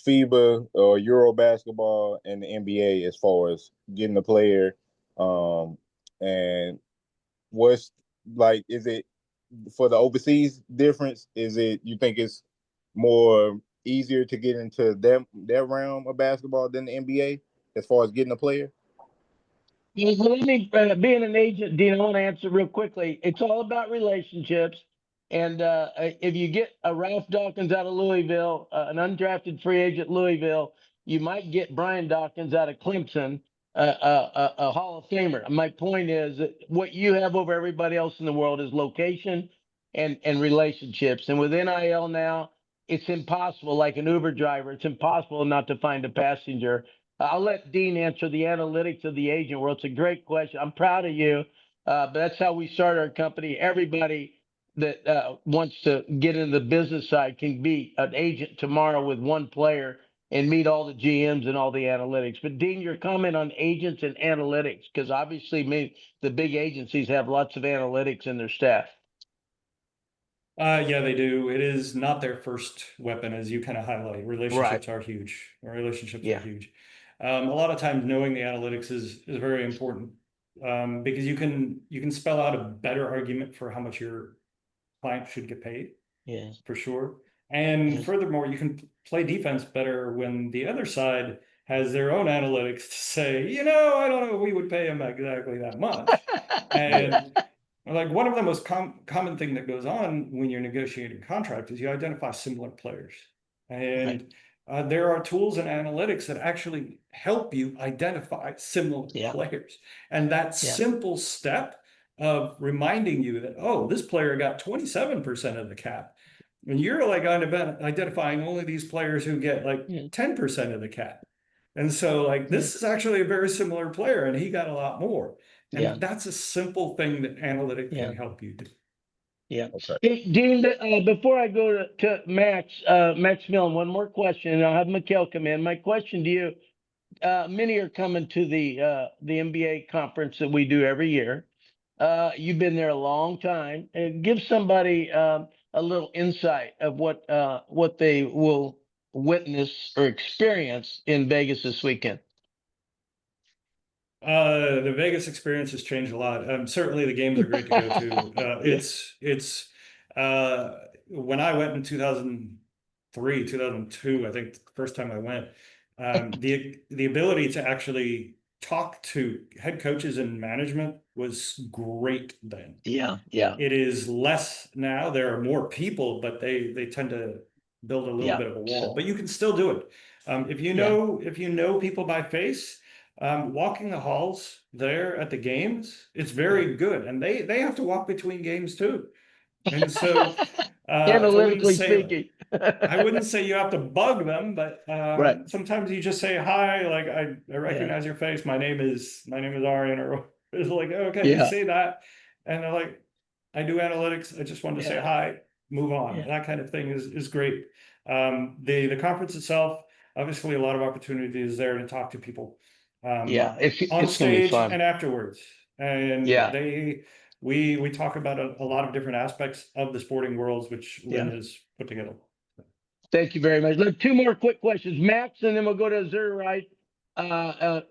FIBA or Euro basketball and the NBA as far as getting a player? And what's like, is it for the overseas difference? Is it, you think it's more easier to get into their realm of basketball than the NBA as far as getting a player? Well, let me, being an agent, Dean, I want to answer real quickly. It's all about relationships. And if you get a Ralph Dawkins out of Louisville, an undrafted free agent Louisville, you might get Brian Dawkins out of Clemson, a Hall of Famer. My point is that what you have over everybody else in the world is location and relationships. And with NIL now, it's impossible, like an Uber driver, it's impossible not to find a passenger. I'll let Dean answer the analytics of the agent world. It's a great question. I'm proud of you. But that's how we start our company. Everybody that wants to get into the business side can be an agent tomorrow with one player and meet all the GMs and all the analytics. But Dean, your comment on agents and analytics, because obviously the big agencies have lots of analytics in their staff. Yeah, they do. It is not their first weapon, as you kind of highlight. Relationships are huge. Relationships are huge. A lot of times knowing the analytics is very important, because you can spell out a better argument for how much your client should get paid. Yes, for sure. And furthermore, you can play defense better when the other side has their own analytics to say, I don't know if we would pay him exactly that much. And like one of the most common thing that goes on when you're negotiating a contract is you identify similar players. And there are tools and analytics that actually help you identify similar players. And that simple step of reminding you that, oh, this player got 27% of the cap, and you're like identifying only these players who get like 10% of the cap. And so like, this is actually a very similar player and he got a lot more. And that's a simple thing that analytic can help you do. Yeah. Okay. Hey, Dean, before I go to Max Millen, one more question, and I'll have Mikhail come in. My question to you, many are coming to the NBA conference that we do every year. You've been there a long time. And give somebody a little insight of what they will witness or experience in Vegas this weekend. The Vegas experience has changed a lot. Certainly the games are great to go to. When I went in 2003, 2002, I think the first time I went, the ability to actually talk to head coaches and management was great then. Yeah. It is less now. There are more people, but they tend to build a little bit of a wall. But you can still do it. If you know people by face, walking the halls there at the games, it's very good. And they have to walk between games too. And so I wouldn't analytically say speaking. I wouldn't say you have to bug them, but Right. sometimes you just say hi, like I recognize your face. My name is Arian, or it's like, okay, you Yeah. say that, and they're like, I do analytics. I just wanted to say Yeah. hi, move on. Yeah. That kind of thing is great. The conference itself, obviously, a lot of opportunities there to talk to people, Yeah. on It's gonna be stage fun. and afterwards, and Yeah. we talk about a lot of different aspects of the sporting worlds, which Lynn Yeah. has put together. Thank you very much. Look, two more quick questions, Max, and then we'll go to Azurite.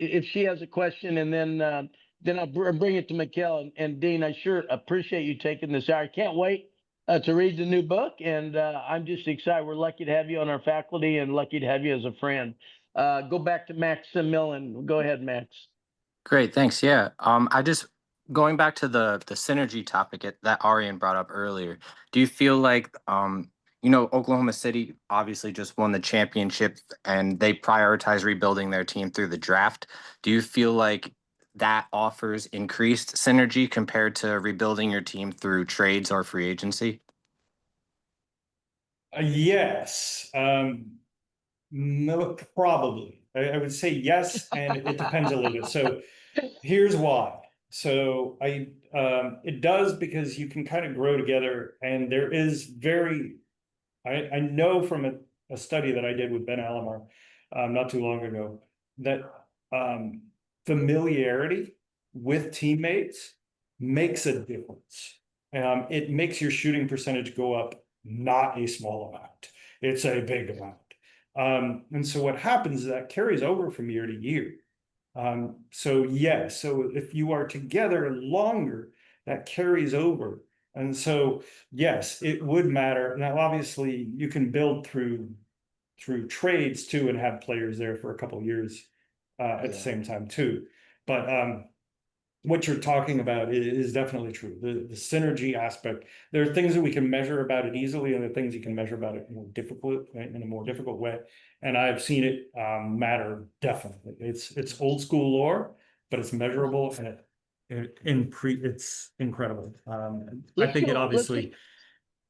If she has a question, and then I'll bring it to Mikkel and Dean. I sure appreciate you taking this hour. I can't wait to read the new book, and I'm just excited. We're lucky to have you on our faculty, and lucky to have you as a friend. Go back to Maximilian. Go ahead, Max. Great, thanks. Yeah. I just going back to the synergy topic that Arian brought up earlier. Do you feel like Oklahoma City obviously just won the championship and they prioritize rebuilding their team through the draft. Do you feel like that offers increased synergy compared to rebuilding your team through trades or free agency? Yes. No, probably. I would say yes, and it depends a little bit. So here's why. So it does, because you can kind of grow together, and there is I know from a study that I did with Ben Alamar not too long ago that familiarity with teammates makes a difference. It makes your shooting percentage go up, not a small amount. It's a big amount. And so what happens is that carries over from year to year. So yes, so if you are together longer, that carries over. And so yes, it would matter. Now, obviously, you can build through trades too, and have players there for a couple of years at the same time too. But what you're talking about is definitely true. The synergy aspect. There are things that we can measure about it easily, and there are things you can measure about it in a more difficult way. And I've seen it matter definitely. It's old school lore, but it's measurable, and it's incredible. I think it obviously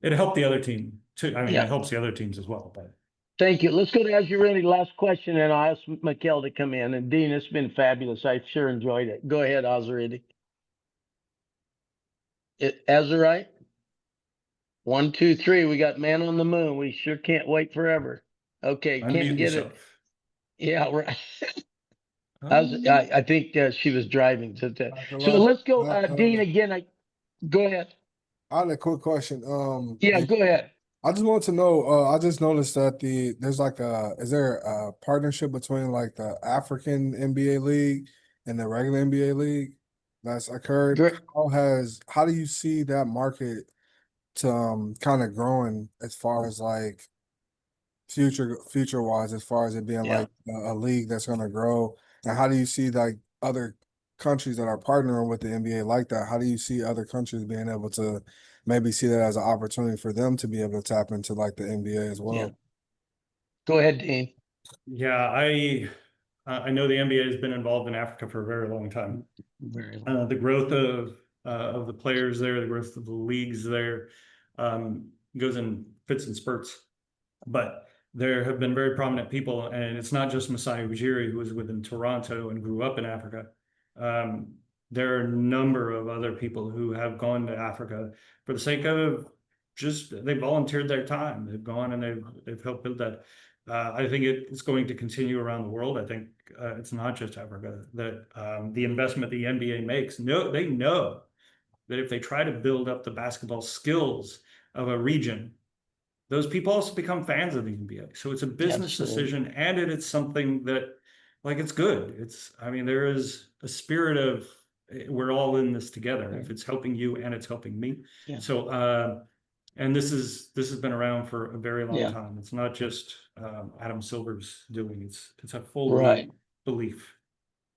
it helped the other team too. I mean, it helps the other teams as well. But Thank you. Let's go to Azurity. Last question, and I'll ask Mikkel to come in. And Dean, it's been fabulous. I sure enjoyed it. Go ahead, Azurity. Azurite? 1, 2, 3. We got man on the moon. We sure can't wait forever. Okay, can't unmute get yourself. it. Yeah, right. I think she was driving. So let's go, Dean, again. Go ahead. I had a quick question. Yeah, go ahead. I just want to know, I just noticed that there's like is there a partnership between like the African NBA League and the regular NBA League that's occurred? Great. How do you see that market to kind of growing as far as like future wise, as far as it being like a league that's going to grow? And how do you see like other countries that are partnering with the NBA like that? How do you see other countries being able to maybe see that as an opportunity for them to be able to tap into like the NBA as well? Yeah. Go ahead, Dean. Yeah, I know the NBA has been involved in Africa for a very long time. The growth of the players there, the growth of the leagues there, goes in fits and spurts. But there have been very prominent people, and it's not just Masai Ujiri, who was within Toronto and grew up in Africa. There are a number of other people who have gone to Africa for the sake of they volunteered their time. They've gone and they've helped build that. I think it's going to continue around the world. I think it's not just Africa that the investment the NBA makes. They know that if they try to build up the basketball skills of a region, those people also become fans of the NBA. So it's a business decision, and it's something that, like, it's good. There is a spirit of we're all in this together. If it's helping you and it's helping me. Yeah. So, and this has been around for a very long time. It's not just Adam Silver's doing. It's a full belief.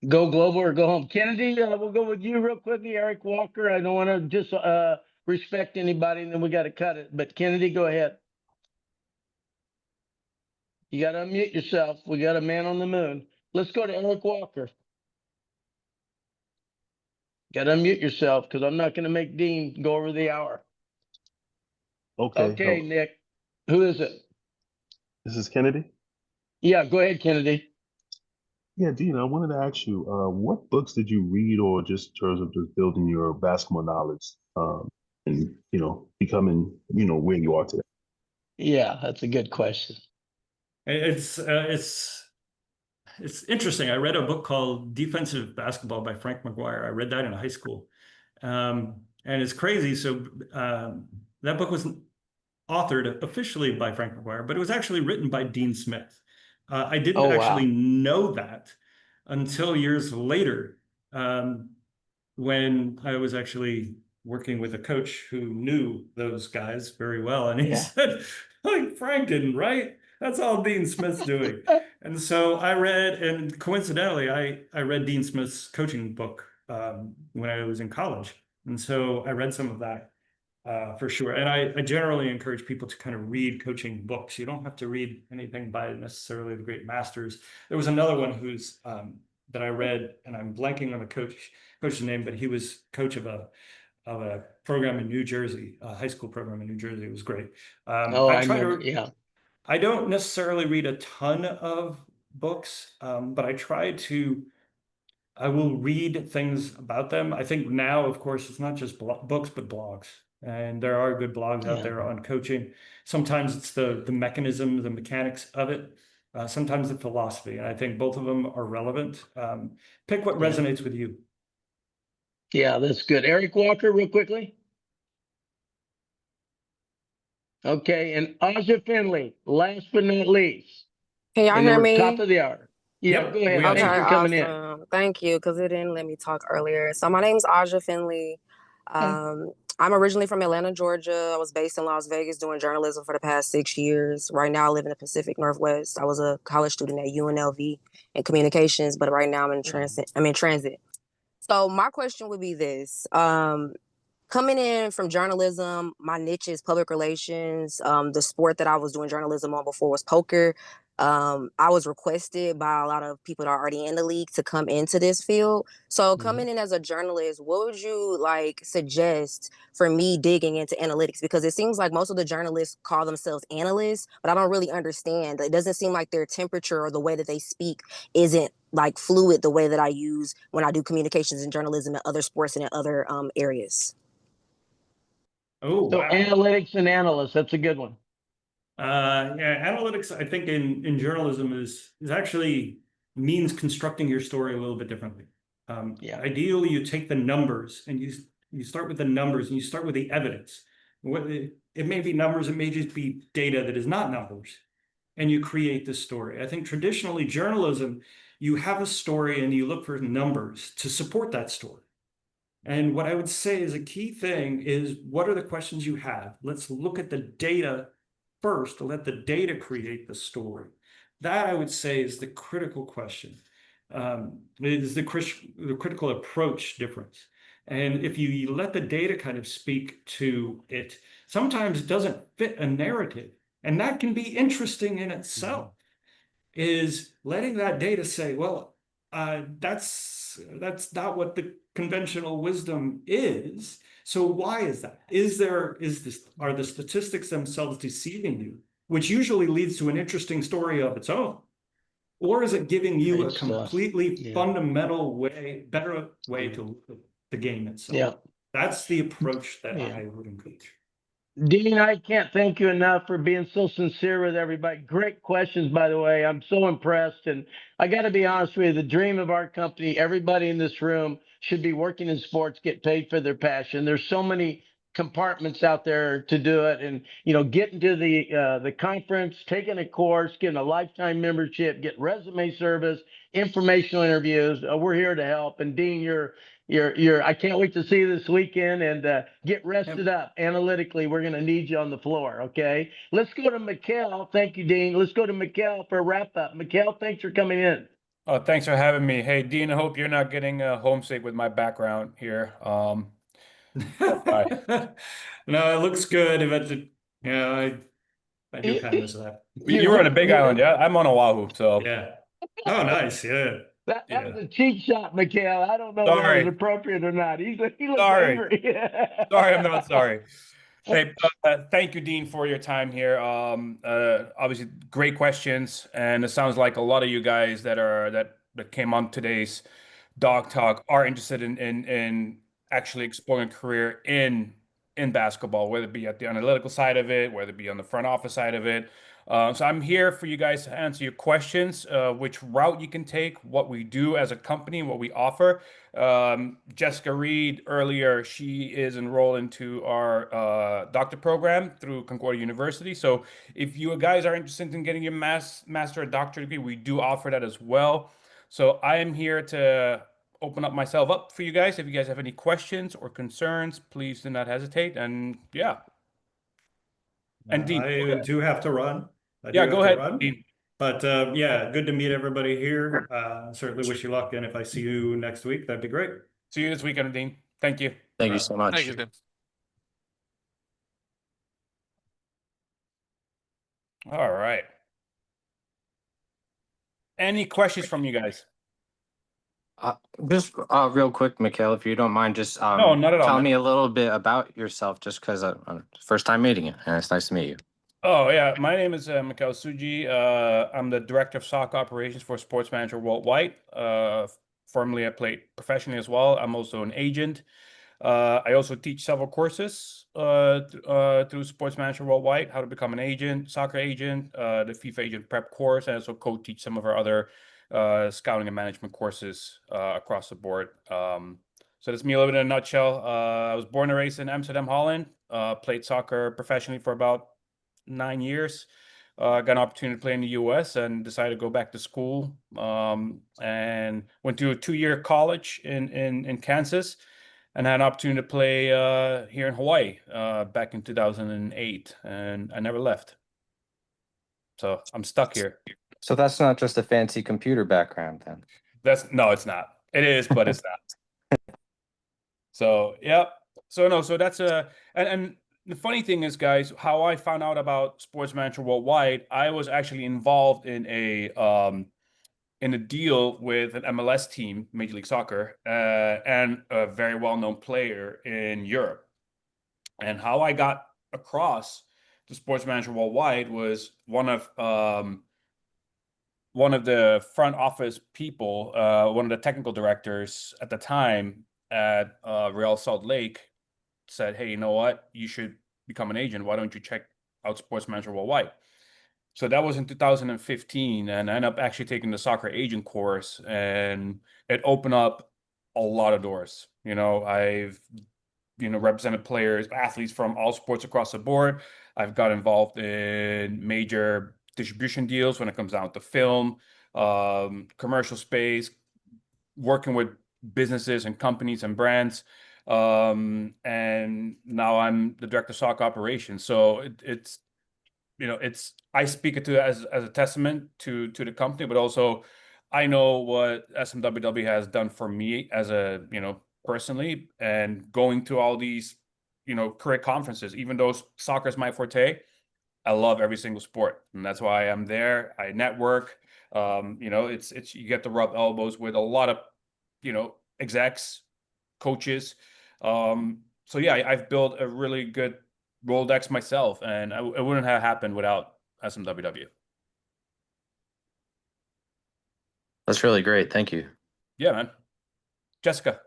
Go global or go home. Kennedy, we'll go with you real quickly. Eric Walker. I don't want to just respect anybody, and then we got to cut it. But Kennedy, go ahead. You got to unmute yourself. We got a man on the moon. Let's go to Eric Walker. Got to unmute yourself, because I'm not going to make Dean go over the hour. Okay, Nick. Who is it? This is Kennedy. Yeah, go ahead, Kennedy. Yeah, Dean, I wanted to ask you, what books did you read, or just in terms of just building your basketball knowledge, and becoming, where you are today? Yeah, that's a good question. It's interesting. I read a book called Defensive Basketball by Frank McGuire. I read that in high school. And it's crazy. So that book was authored officially by Frank McGuire, but it was actually written by Dean Smith. I didn't Oh, actually wow. know that until years later, when I was actually working with a coach who knew those guys very well. And he Yeah. said, like, Frank didn't write. That's all Dean Smith's doing. And so I read, and coincidentally, I read Dean Smith's coaching book when I was in college. And so I read some of that for sure. And I generally encourage people to kind of read coaching books. You don't have to read anything by necessarily the great masters. There was another one who's that I read, and I'm blanking on the coach's name, but he was coach of a program in New Jersey, a high school program in New Jersey. It was great. Oh, I remember. Yeah. I don't necessarily read a ton of books, but I will read things about them. I think now, of course, it's not just books, but blogs. And there are good blogs out Yeah. there on coaching. Sometimes it's the mechanism, the mechanics of it. Sometimes the philosophy. And I think both of them are relevant. Pick what Yeah. resonates with you. Yeah, that's good. Eric Walker, real quickly. Okay, and Aja Finley, last but not least. Can y'all And then hear we're top me? of the hour. Yeah, Yep, go we ahead. got Okay, Thanks you. for coming in. awesome. Thank you, because it didn't let me talk earlier. So my name is Aja Finley. I'm originally from Atlanta, Georgia. I was based in Las Vegas doing journalism for the past 6 years. Right now, I live in the Pacific Northwest. I was a college student at UNLV in communications, but right now I'm in transit. I'm in transit. So my question would be this. Coming in from journalism, my niche is public relations. The sport that I was doing journalism on before was poker. I was requested by a lot of people that are already in the league to come into this field. So coming in as a journalist, what would you like suggest for me digging into analytics? Because it seems like most of the journalists call themselves analysts, but I don't really understand. It doesn't seem like their temperature or the way that they speak isn't like fluid the way that I use when I do communications and journalism and other sports and in other areas. Oh, So wow. analytics and analysts, that's a good one. Yeah, analytics, I think in journalism is actually means constructing your story a little bit differently. Yeah. Ideally, you take the numbers and you start with the numbers and you start with the evidence. It may be numbers, it may just be data that is not numbers, and you create this story. I think traditionally journalism, you have a story and you look for numbers to support that story. And what I would say is a key thing is, what are the questions you have? Let's look at the data first, to let the data create the story. That, I would say, is the critical question. It is the critical approach difference. And if you let the data kind of speak to it, sometimes it doesn't fit a narrative. And that can be interesting in itself, is letting that data say, well, that's not what the conventional wisdom is. So why is that? Are the statistics themselves deceiving you, which usually leads to an interesting story of its own? Or is it giving you Great a stuff. completely Yeah. fundamental better way to look at the game itself? Yeah. That's the approach that Yeah. I would encourage. Dean, I can't thank you enough for being so sincere with everybody. Great questions, by the way. I'm so impressed. And I got to be honest with you, the dream of our company, everybody in this room should be working in sports, get paid for their passion. There's so many compartments out there to do it. And, getting to the conference, taking a course, getting a lifetime membership, get resume service, informational interviews. We're here to help. And Dean, I can't wait to see you this weekend, and get rested up analytically. We're going to need you on the floor. Okay. Let's go to Mikkel. Thank you, Dean. Let's go to Mikkel for a wrap up. Mikkel, thanks for coming in. Oh, thanks for having me. Hey, Dean, I hope you're not getting homesick with my background here. No, it looks good. I do kind of miss that. You were on a Big Island, yeah? I'm on Oahu, so. Yeah. Oh, nice. Yeah. That was a cheap shot, Mikhail. I don't know if that was Sorry. appropriate or not. He looks Sorry. angry. Sorry, I'm not sorry. Hey, thank you, Dean, for your time here. Obviously, great questions, and it sounds like a lot of you guys that came on today's Dog Talk are interested in actually exploring a career in basketball, whether it be at the analytical side of it, whether it be on the front office side of it. So I'm here for you guys to answer your questions, which route you can take, what we do as a company, what we offer. Jessica Reed earlier, she is enrolled into our doctor program through Concordia University. So if you guys are interested in getting your master or doctorate degree, we do offer that as well. So I am here to open up myself up for you guys. If you guys have any questions or concerns, please do not hesitate. And yeah. And Dean, I do have to run. I do yeah, have go to ahead, run. Dean. But yeah, good to meet everybody here. Certainly wish you luck. And if I see you next week, that'd be great. See you this weekend, Dean. Thank you. Thank you so much. Thank you, Dean. All right. Any questions from you guys? Just real quick, Mikhail, if you don't mind, just No, not at all, tell man. me a little bit about yourself, just because first time meeting you, and it's nice to meet you. Oh, yeah. My name is Mikhail Suji. I'm the Director of Soccer Operations for Sports Manager Worldwide. Formerly, I played professionally as well. I'm also an agent. I also teach several courses through Sports Manager Worldwide, how to become an agent, soccer agent, the FIFA agent prep course, and also co-teach some of our other scouting and management courses across the board. So that's me a little bit in a nutshell. I was born and raised in Amsterdam, Holland. Played soccer professionally for about 9 years. Got an opportunity to play in the US and decided to go back to school, and went to a 2-year college in Kansas, and had an opportunity to play here in Hawaii back in 2008, and I never left. So I'm stuck here. So that's not just a fancy computer background, then. No, it's not. It is, but it's not. So yeah. So no, so that's and the funny thing is, guys, how I found out about Sports Manager Worldwide, I was actually involved in a deal with an MLS team, Major League Soccer, and a very well-known player in Europe. And how I got across to Sports Manager Worldwide was one of the front office people, one of the technical directors at the time at Real Salt Lake, said, "Hey, you know what? You should become an agent. Why don't you check out Sports Manager Worldwide?" So that was in 2015, and I ended up actually taking the soccer agent course, and it opened up a lot of doors. I've represented players, athletes from all sports across the board. I've got involved in major distribution deals when it comes down to film, commercial space, working with businesses and companies and brands. And now I'm the director of soccer operations. So it's I speak it to as a testament to the company, but also I know what SMWW has done for me as personally, and going to all these career conferences. Even though soccer is my forte, I love every single sport, and that's why I'm there. I network. It's you get to rub elbows with a lot of execs, coaches. So yeah, I've built a really good Rolodex myself, and it wouldn't have happened without SMWW. That's really great. Thank you. Yeah, man. Jessica.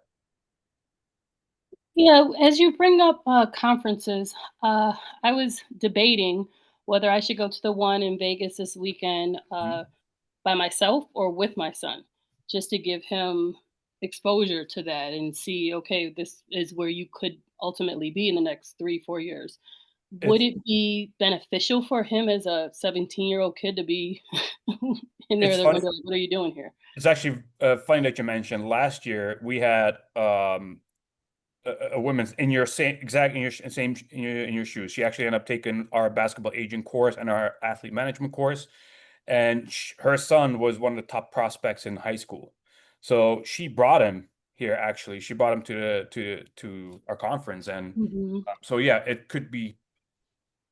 Yeah, as you bring up conferences, I was debating whether I should go to the one in Vegas this weekend by myself or with my son, just to give him exposure to that and see, okay, this is where you could ultimately be in the next 3-4 years. Would It's it be beneficial for him as a 17-year-old kid to be in there? it's They're going funny. to be like, what are you doing here? It's actually funny that you mentioned last year we had a woman's in your same exact in your same in your shoes. She actually ended up taking our basketball agent course and our athlete management course, and her son was one of the top prospects in high school. So she brought him here. Actually, she brought him to our conference, and Mhm. so yeah, it could be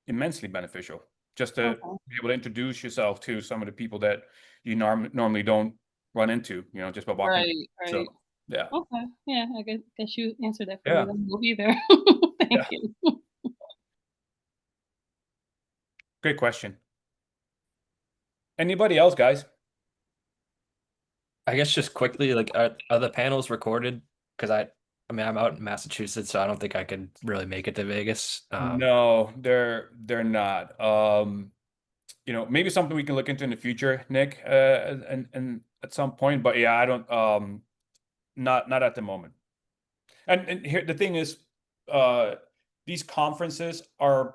immensely beneficial just to Okay. be able to introduce yourself to some of the people that you normally don't run into, just by walking. Right, So right. yeah, Okay. Yeah, I guess you answered that for me yeah, then. We'll be there. yeah. Thank you. Great question. Anybody else, guys? I guess just quickly, like, are the panels recorded? Because I mean, I'm out in Massachusetts, so I don't think I could really make it to Vegas. No, they're not. Maybe something we can look into in the future, Nick, and at some point. But yeah, I don't. Not at the moment. And here the thing is, these conferences are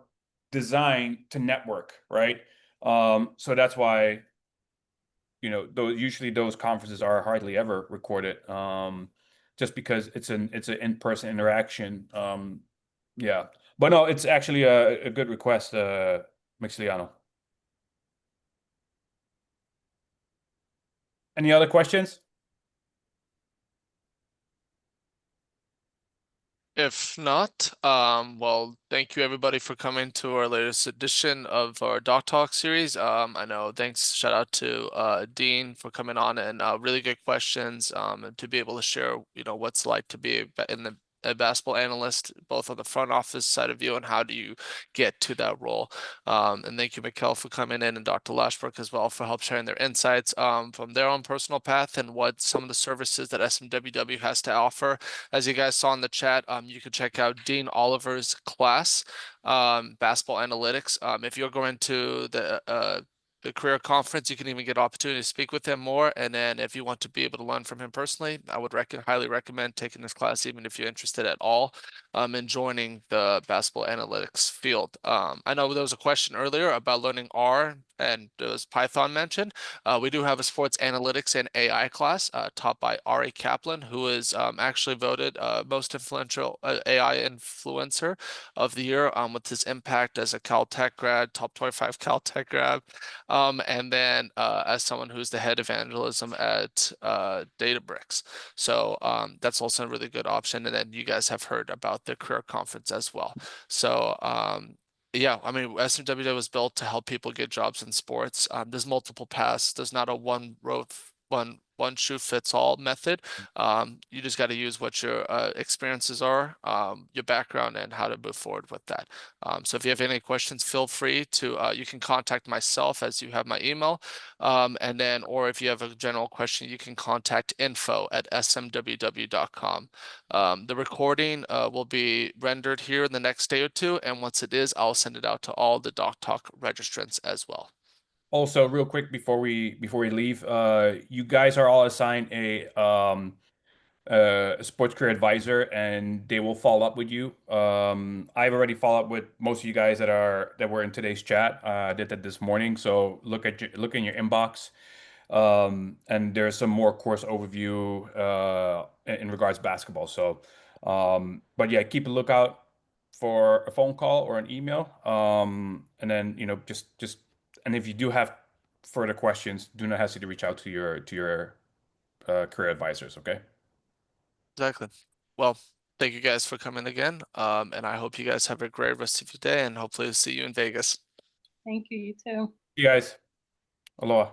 designed to network, right? So that's why, usually those conferences are hardly ever recorded, just because it's an in-person interaction. Yeah, but no, it's actually a good request, Mixliano. Any other questions? If not, well, thank you everybody for coming to our latest edition of our Doc Talk series. I know, thanks, shout out to Dean for coming on and really good questions, and to be able to share, what's like to be in a basketball analyst, both on the front office side of you and how do you get to that role. And thank you, Mikkel, for coming in, and Dr. Lashbrook as well for help sharing their insights from their own personal path and what some of the services that SMWW has to offer. As you guys saw in the chat, you can check out Dean Oliver's class, Basketball Analytics. If you're going to the career conference, you can even get opportunity to speak with him more. And then if you want to be able to learn from him personally, I would highly recommend taking this class, even if you're interested at all, in joining the basketball analytics field. I know there was a question earlier about learning R, and there was Python mentioned. We do have a sports analytics and AI class taught by Ari Kaplan, who is actually voted most influential AI influencer of the year, with his impact as a Caltech grad, top 25 Caltech grad. And then as someone who's the head of evangelism at Databricks. So that's also a really good option. And then you guys have heard about the career conference as well. So yeah, I mean, SMWW was built to help people get jobs in sports. There's multiple paths. There's not a one shoe fits all method. You just got to use what your experiences are, your background, and how to move forward with that. So if you have any questions, feel free to, you can contact myself, as you have my email. And then, or if you have a general question, you can contact info@smww.com. The recording will be rendered here in the next day or two. And once it is, I'll send it out to all the Doc Talk registrants as well. Also, real quick before we leave, you guys are all assigned a sports career advisor, and they will follow up with you. I've already followed up with most of you guys that were in today's chat. I did that this morning, so look in your inbox. And there's some more course overview in regards to basketball. So, but yeah, keep a lookout for a phone call or an email. And then just and if you do have further questions, do not hesitate to reach out to your career advisors. Okay. Exactly. Well, thank you guys for coming again. And I hope you guys have a great rest of your day, and hopefully see you in Vegas. Thank you, you too. You guys. Aloha.